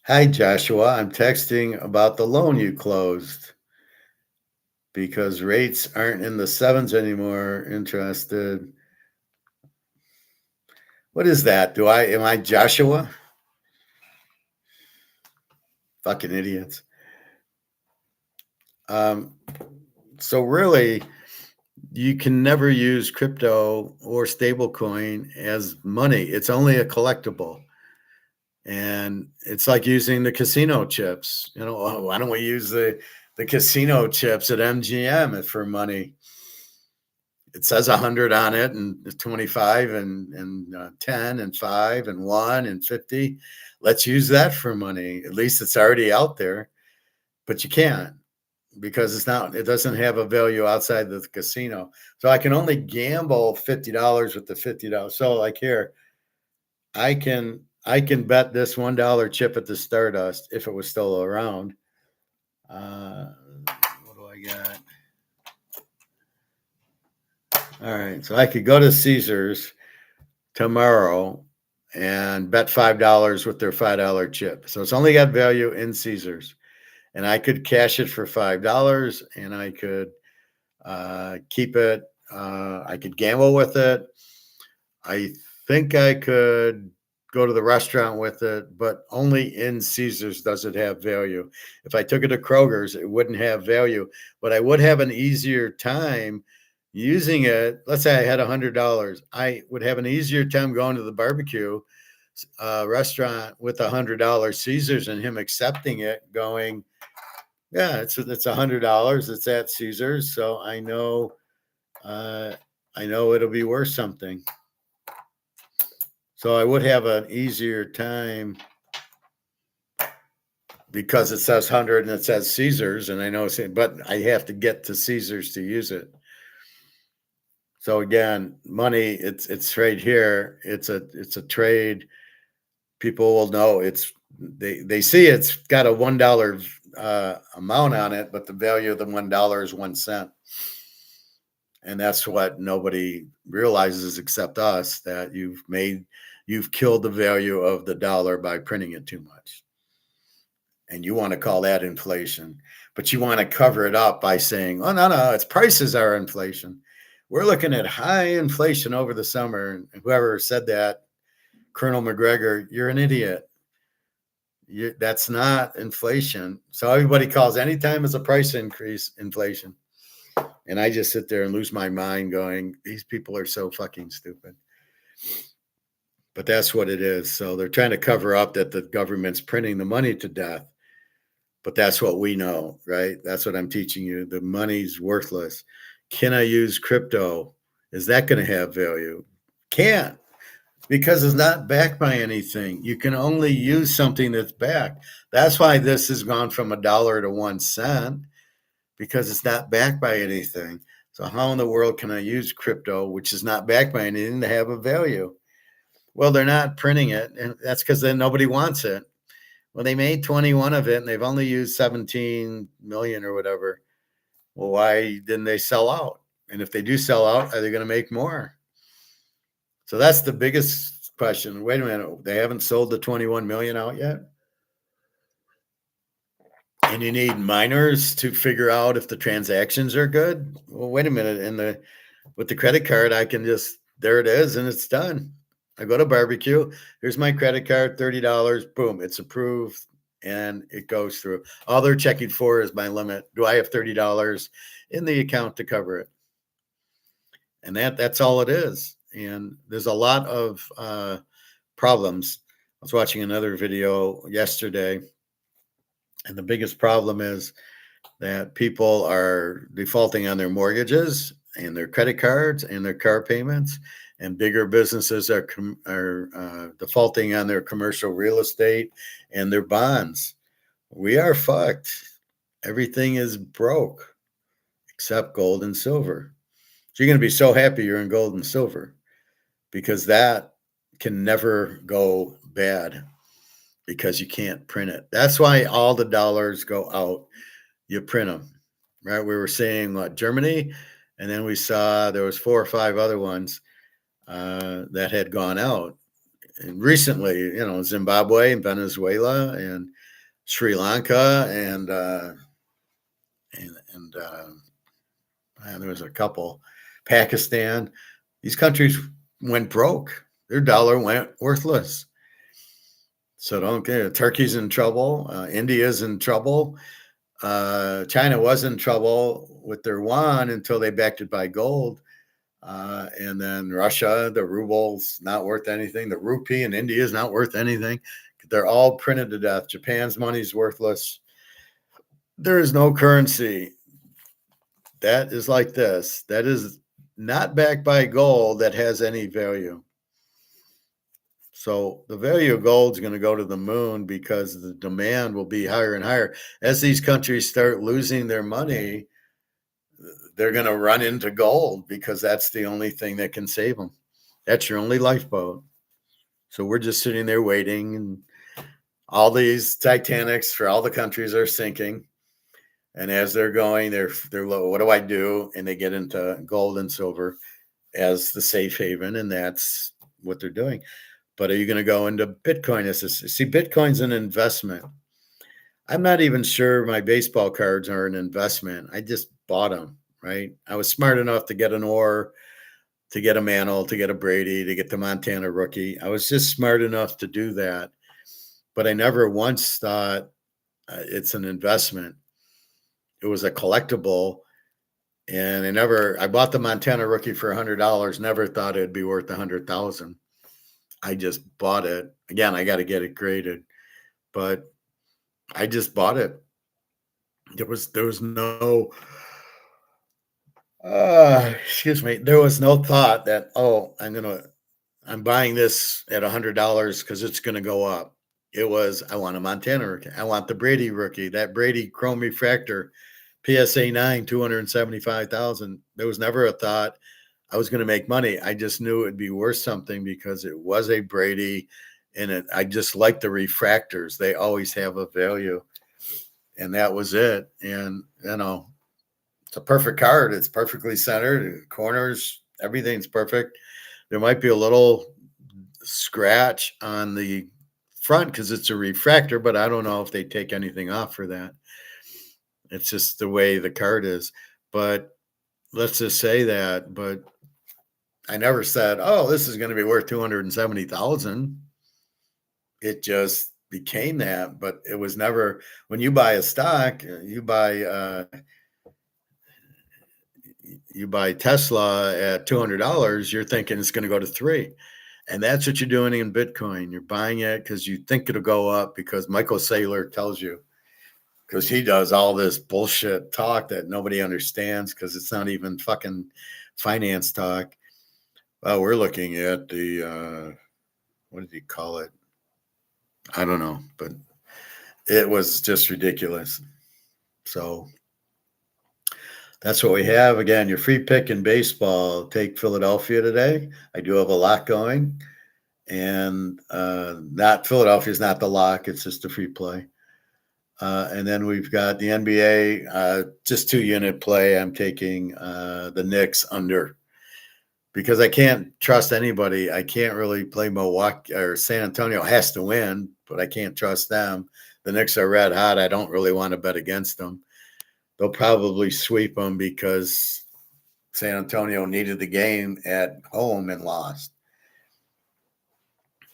[SPEAKER 1] Hi, Joshua. I'm texting about the loan you closed because rates aren't in the sevens anymore. Interested. What is that? Am I Joshua? Fucking idiots. So really, you can never use crypto or stablecoin as money. It's only a collectible. And it's like using the casino chips. Why don't we use the casino chips at MGM for money? It says 100 on it, and 25 and 10 and 5 and 1 and 50. Let's use that for money. At least it's already out there, but you can't because it doesn't have a value outside the casino. So I can only gamble $50 with the $50. So like here, I can bet this $1 chip at the Stardust if it was still around. What do I got? All right, so I could go to Caesars tomorrow and bet $5 with their $5 chip. So it's only got value in Caesars, and I could cash it for $5, and I could keep it. I could gamble with it. I think I could go to the restaurant with it, but only in Caesars does it have value. If I took it to Kroger's, it wouldn't have value, but I would have an easier time using it. Let's say I had $100. I would have an easier time going to the barbecue restaurant with $100 Caesars and him accepting it, going, yeah, it's $100. It's at Caesars. So I know it'll be worth something. So I would have an easier time because it says 100 and it says Caesars, and I know, but I have to get to Caesars to use it. So again, money, it's right here. It's a trade. People will know they see it's got a $1 amount on it, but the value of the $1 is 1 cent. And that's what nobody realizes except us, that you've killed the value of the dollar by printing it too much. And you want to call that inflation, but you want to cover it up by saying, oh, no, its prices are inflation. We're looking at high inflation over the summer. And whoever said that, Colonel McGregor, you're an idiot. That's not inflation. So everybody calls anytime as a price increase inflation. And I just sit there and lose my mind going, these people are so fucking stupid. But that's what it is. So they're trying to cover up that the government's printing the money to death. But that's what we know, right? That's what I'm teaching you. The money's worthless. Can I use crypto? Is that going to have value? Can't, because it's not backed by anything. You can only use something that's backed. That's why this has gone from $1 to 1 cent, because it's not backed by anything. So how in the world can I use crypto, which is not backed by anything, to have a value? Well, they're not printing it, and that's because then nobody wants it. Well, they made 21 of it, and they've only used 17 million or whatever. Well, why didn't they sell out? And if they do sell out, are they going to make more? So that's the biggest question. Wait a minute, they haven't sold the 21 million out yet? And you need miners to figure out if the transactions are good? Well, wait a minute. With the credit card, I can just, there it is, and it's done. I go to barbecue. Here's my credit card, $30. Boom, it's approved, and it goes through. All they're checking for is my limit. Do I have $30 in the account to cover it? And that's all it is. And there's a lot of problems. I was watching another video yesterday, and the biggest problem is that people are defaulting on their mortgages and their credit cards and their car payments, and bigger businesses are defaulting on their commercial real estate and their bonds. We are fucked. Everything is broke except gold and silver. So you're going to be so happy you're in gold and silver, because that can never go bad, because you can't print it. That's why all the dollars go out. You print them, right? We were saying what, Germany, and then we saw there was 4 or 5 other ones that had gone out. And recently, Zimbabwe and Venezuela and Sri Lanka and there was a couple, Pakistan. These countries went broke. Their dollar went worthless. So don't get it. Turkey's in trouble. India's in trouble. China was in trouble with their yuan until they backed it by gold. And then Russia, the ruble's not worth anything. The rupee in India is not worth anything. They're all printed to death. Japan's money's worthless. There is no currency that is like this, that is not backed by gold, that has any value. So the value of gold is going to go to the moon, because the demand will be higher and higher. As these countries start losing their money, they're going to run into gold, because that's the only thing that can save them. That's your only lifeboat. So we're just sitting there waiting, and all these Titanics for all the countries are sinking. And as they're going, they're low. What do I do? And they get into gold and silver as the safe haven, and that's what they're doing. But are you going to go into Bitcoin? See, Bitcoin's an investment. I'm not even sure my baseball cards are an investment. I just bought them, right? I was smart enough to get an Orr, to get a Mantle, to get a Brady, to get the Montana rookie. I was just smart enough to do that. But I never once thought it's an investment. It was a collectible. And I bought the Montana rookie for $100, never thought it'd be worth $100,000. I just bought it. Again, I got to get it graded, but I just bought it. There was no, excuse me. There was no thought that, I'm buying this at $100 because it's going to go up. It was, I want a Montana rookie. I want the Brady rookie. That Brady chrome refractor, PSA 9, 275,000. There was never a thought I was going to make money. I just knew it'd be worth something because it was a Brady, and I just like the refractors. They always have a value, and that was it. And it's a perfect card. It's perfectly centered, corners, everything's perfect. There might be a little scratch on the front because it's a refractor, but I don't know if they take anything off for that. It's just the way the card is. But let's just say that. But I never said, "Oh, this is going to be worth 270,000." It just became that, but it was never. When you buy a stock, you buy Tesla at $200, you're thinking it's going to go to 3. And that's what you're doing in Bitcoin. You're buying it because you think it'll go up because Michael Saylor tells you, because he does all this bullshit talk that nobody understands because it's not even fucking finance talk. Well, we're looking at the, what did he call it? I don't know, but it was just ridiculous. So that's what we have. Again, your free pick in baseball. Take Philadelphia today. I do have a lot going. And not Philadelphia is not the lock. It's just a free play. And then we've got the NBA, just 2-unit play. I'm taking the Knicks under because I can't trust anybody. I can't really play Milwaukee or San Antonio has to win, but I can't trust them. The Knicks are red hot. I don't really want to bet against them. They'll probably sweep them because San Antonio needed the game at home and lost.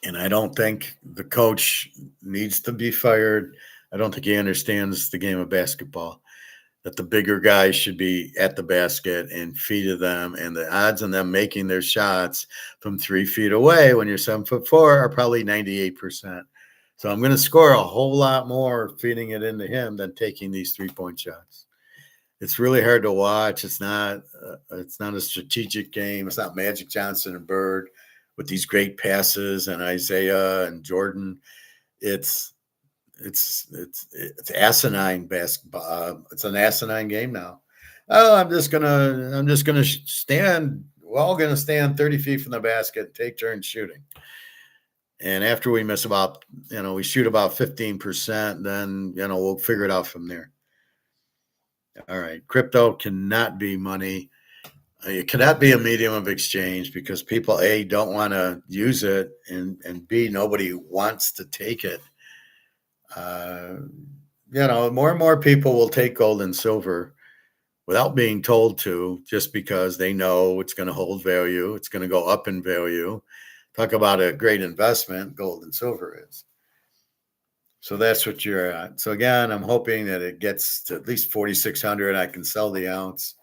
[SPEAKER 1] And I don't think the coach needs to be fired. I don't think he understands the game of basketball, that the bigger guys should be at the basket and feed to them. And the odds on them making their shots from 3 feet away when you're 7'4" are probably 98%. So I'm going to score a whole lot more feeding it into him than taking these 3-point shots. It's really hard to watch. It's not a strategic game. It's not Magic Johnson and Bird with these great passes and Isaiah and Jordan. It's asinine basketball. It's an asinine game now. Oh, I'm just gonna stand. We're all gonna stand 30 feet from the basket, take turns shooting. And after we miss about, we shoot about 15%, then we'll figure it out from there. All right, crypto cannot be money. It cannot be a medium of exchange because people, A, don't want to use it, and B, nobody wants to take it. More and more people will take gold and silver without being told to, just because they know it's going to hold value. It's going to go up in value. Talk about a great investment, gold and silver is. So that's what you're at. So again, I'm hoping that it gets to at least 4,600. I can sell the ounce.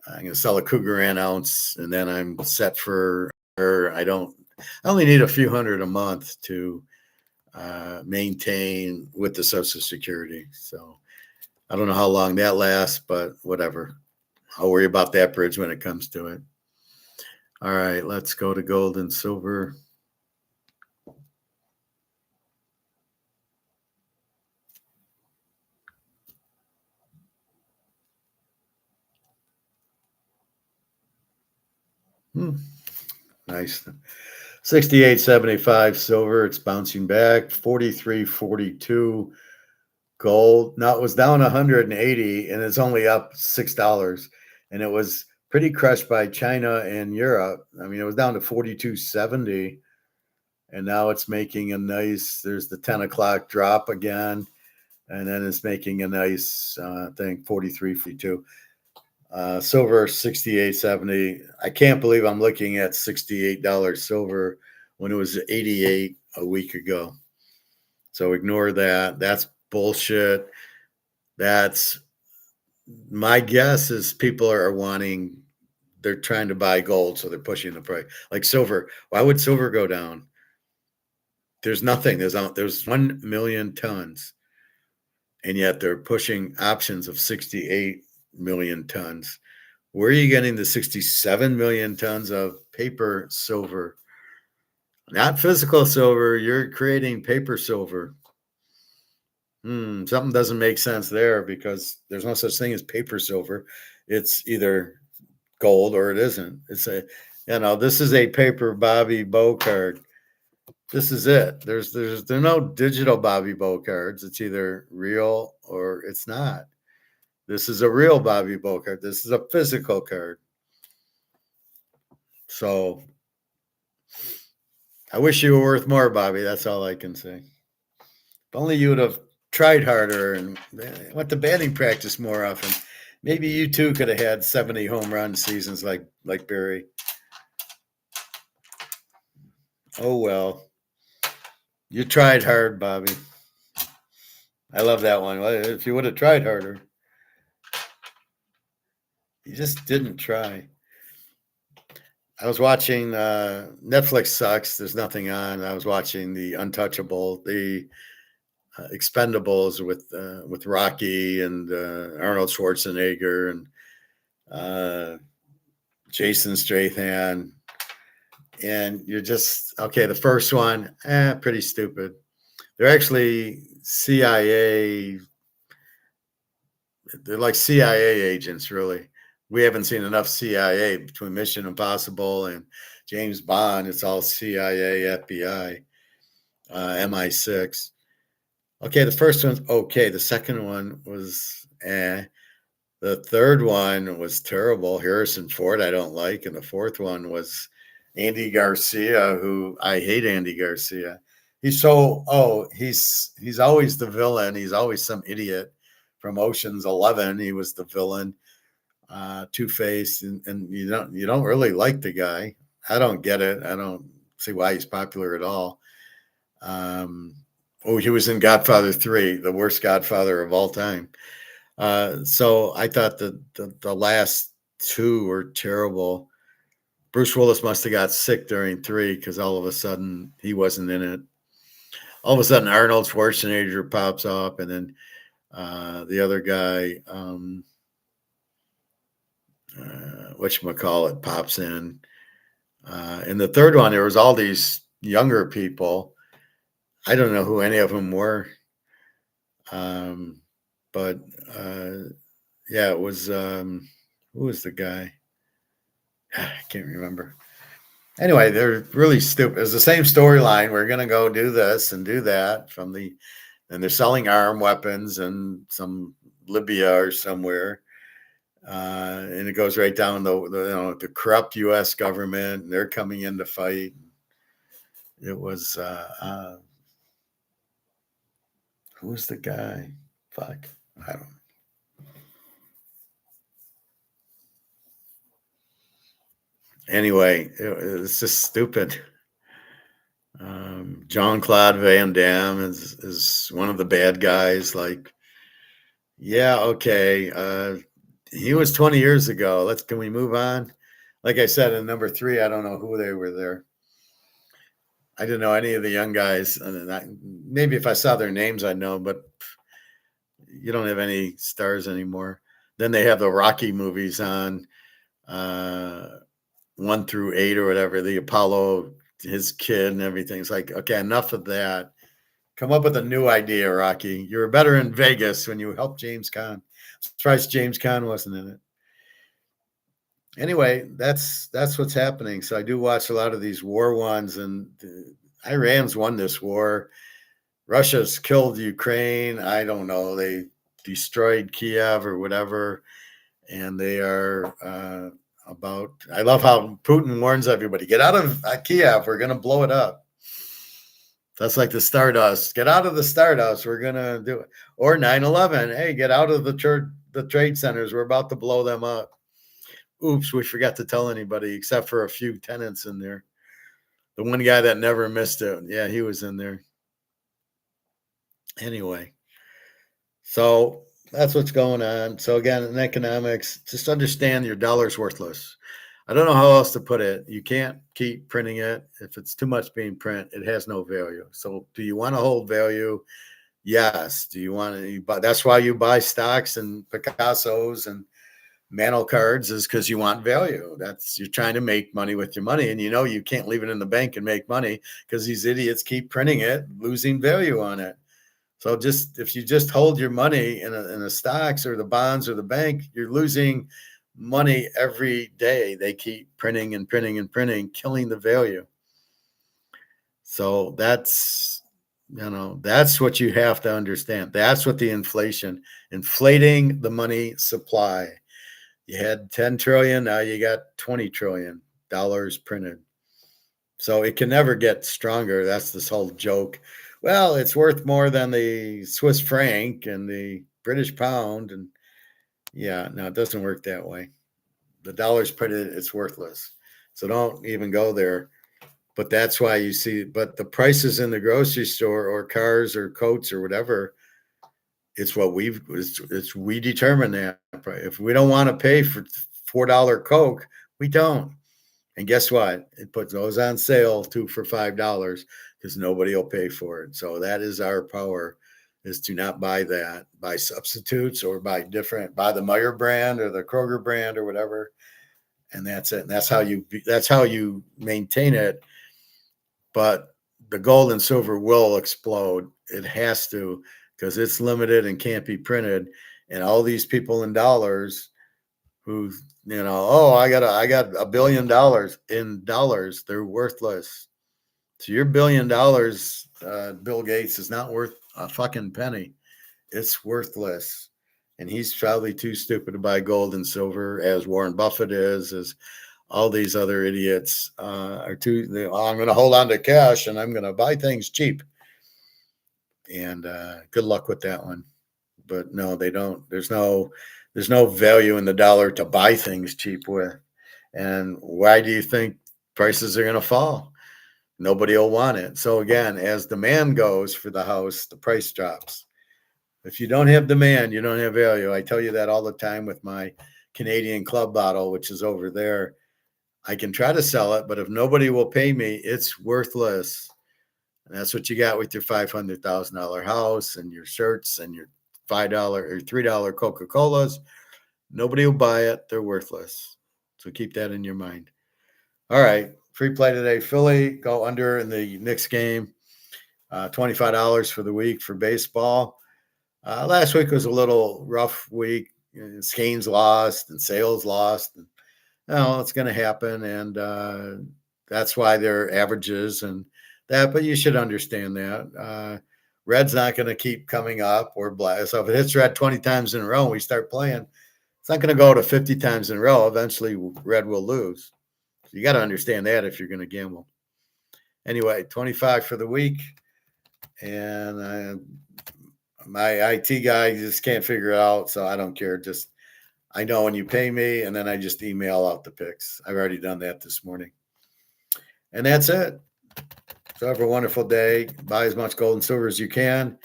[SPEAKER 1] I'm going to sell a Cougar ounce, and then I'm set for. I only need a few hundred a month to maintain with the Social Security. So I don't know how long that lasts, but whatever. I'll worry about that bridge when it comes to it. All right, let's go to gold and silver. Nice. 68.75 silver. It's bouncing back. 43.42 gold. Now it was down 180 and it's only up $6. And it was pretty crushed by China and Europe. I mean, it was down to 42.70. And now it's making a nice, there's the 10 o'clock drop again. And then it's making a nice thing, 43.42. Silver 68.70. I can't believe I'm looking at $68 silver when it was 88 a week ago. So ignore that. That's bullshit. That's my guess is people are they're trying to buy gold, so they're pushing the price. Like silver. Why would silver go down? There's nothing. There's 1 million tons. And yet they're pushing options of 68 million tons. Where are you getting the 67 million tons of paper silver? Not physical silver. You're creating paper silver. Something doesn't make sense there because there's no such thing as paper silver. It's either gold or it isn't. This is a paper Bobby Bow card. This is it. There are no digital Bobby Bow cards. It's either real or it's not. This is a real Bobby Bow card. This is a physical card. So I wish you were worth more, Bobby. That's all I can say. If only you would have tried harder and went to batting practice more often. Maybe you too could have had 70 home run seasons like Barry. Oh well. You tried hard, Bobby. I love that one. If you would have tried harder. You just didn't try. I was watching Netflix sucks. There's nothing on. I was watching the Untouchable, the Expendables with Rocky and Arnold Schwarzenegger and Jason Statham, and you're just okay. The first one, pretty stupid. They're actually CIA. They're like CIA agents, really. We haven't seen enough CIA between Mission Impossible and James Bond. It's all CIA, FBI, MI6. Okay, the first one's okay. The second one was The third one was terrible. Harrison Ford, I don't like. And the fourth one was Andy Garcia, who I hate Andy Garcia. He's always the villain. He's always some idiot from Ocean's 11. He was the villain, Two-Face, and you don't really like the guy. I don't get it. I don't see why he's popular at all. He was in Godfather 3, the worst Godfather of all time. So I thought the last two were terrible. Bruce Willis must have got sick during 3 because all of a sudden he wasn't in it. All of a sudden Arnold Schwarzenegger pops up, and then the other guy, whatchamacallit, pops in. In the third one, there was all these younger people. I don't know who any of them were. But yeah, it was who was the guy? I can't remember. Anyway, they're really stupid. It's the same storyline. We're gonna go do this and do that and they're selling arm weapons in some Libya or somewhere. And it goes right down the corrupt U.S. government, and they're coming in to fight. It was who was the guy? Fuck, I don't know. Anyway, it's just stupid. Jean-Claude Van Damme is one of the bad guys. Like, yeah, okay. He was 20 years ago. Can we move on? Like I said, in number 3, I don't know who they were there. I didn't know any of the young guys. Maybe if I saw their names, I'd know, but you don't have any stars anymore. Then they have the Rocky movies on, 1 through 8 or whatever, the Apollo, his kid and everything. It's like, okay, enough of that. Come up with a new idea, Rocky. You were better in Vegas when you helped James Caan. Surprised James Caan wasn't in it. Anyway, that's what's happening. So I do watch a lot of these war ones, and Iran's won this war. Russia's killed Ukraine. I don't know. They destroyed Kiev or whatever, and they are I love how Putin warns everybody, get out of Kiev. We're going to blow it up. That's like the Stardust. Get out of the Stardust. We're going to do it. Or 9/11. Hey, get out of the trade centers. We're about to blow them up. Oops, we forgot to tell anybody except for a few tenants in there. The one guy that never missed it. Yeah, he was in there. Anyway, so that's what's going on. So again, in economics, just understand your dollar's worthless. I don't know how else to put it. You can't keep printing it. If it's too much being print, it has no value. So do you want to hold value? Yes. Do you want to buy? That's why you buy stocks and Picassos and Mantle cards is because you want value. That's you're trying to make money with your money, and you can't leave it in the bank and make money because these idiots keep printing it, losing value on it. So just if you just hold your money in the stocks or the bonds or the bank, you're losing money every day. They keep printing and printing and printing, killing the value. So that's what you have to understand. That's what the inflating the money supply. You had 10 trillion, now you got 20 trillion dollars printed. So it can never get stronger. That's this whole joke. Well, it's worth more than the Swiss franc and the British pound. And yeah, no, it doesn't work that way. The dollar's printed, it's worthless. So don't even go there. But that's why you see, but the prices in the grocery store or cars or coats or whatever, it's we determine that. If we don't want to pay for $4 Coke, we don't. And guess what? It puts those on sale too for $5 because nobody will pay for it. So that is our power, is to not buy that, buy substitutes or buy the Meyer brand or the Kroger brand or whatever. And that's it. And that's how you maintain it. But the gold and silver will explode. It has to, because it's limited and can't be printed. And all these people in dollars who, oh, I got $1 billion in dollars. They're worthless. So your $1 billion, Bill Gates, is not worth a fucking penny. It's worthless. And he's probably too stupid to buy gold and silver, as Warren Buffett is, as all these other idiots are too. I'm going to hold on to cash and I'm going to buy things cheap. And good luck with that one. But no, they don't. There's no value in the dollar to buy things cheap with. And why do you think prices are going to fall? Nobody will want it. So again, as demand goes for the house, the price drops. If you don't have demand, you don't have value. I tell you that all the time with my Canadian Club bottle, which is over there. I can try to sell it, but if nobody will pay me, it's worthless. And that's what you got with your $500,000 house and your shirts and your $5 or $3 Coca-Colas. Nobody will buy it. They're worthless. So keep that in your mind. All right. Free play today. Philly go under in the Knicks game. $25 for the week for baseball. Last week was a little rough week. Skeens lost and Sales lost. And, it's going to happen. And that's why their averages and that. But you should understand that. Red's not going to keep coming up or black. So if it hits red 20 times in a row and we start playing, it's not going to go to 50 times in a row. Eventually, red will lose. So you got to understand that if you're going to gamble. Anyway, 25 for the week. And my IT guy just can't figure it out, so I don't care. Just I know when you pay me, and then I just email out the picks. I've already done that this morning. And that's it. So have a wonderful day. Buy as much gold and silver as you can.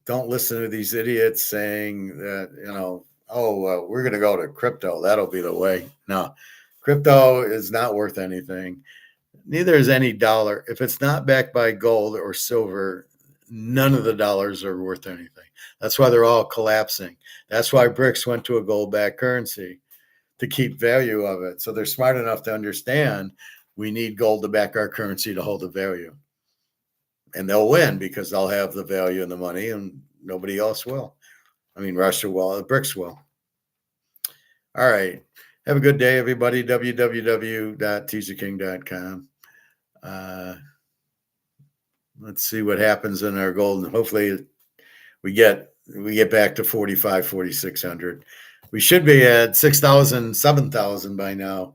[SPEAKER 1] Don't listen to these idiots saying that, we're going to go to crypto. That'll be the way. No, crypto is not worth anything. Neither is any dollar. If it's not backed by gold or silver, none of the dollars are worth anything. That's why they're all collapsing. That's why BRICS went to a gold-backed currency, to keep value of it. So they're smart enough to understand we need gold to back our currency to hold the value. And they'll win because they'll have the value and the money, and nobody else will. I mean, Russia will, the BRICS will. All right. Have a good day, everybody. www.tjking.com. Let's see what happens in our gold. Hopefully we get back to 4,600. We should be at 6,000, 7,000 by now.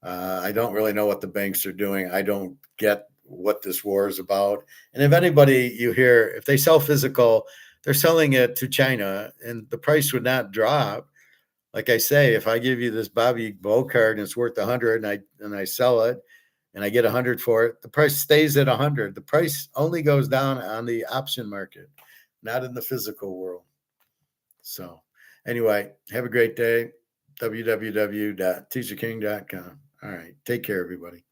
[SPEAKER 1] I don't really know what the banks are doing. I don't get what this war is about. And if anybody you hear, if they sell physical, they're selling it to China and the price would not drop. Like I say, if I give you this Bobby Bow card and it's worth 100 and I sell it and I get 100 for it, the price stays at 100. The price only goes down on the option market, not in the physical world. So anyway, have a great day. www.tjking.com. All right. Take care, everybody.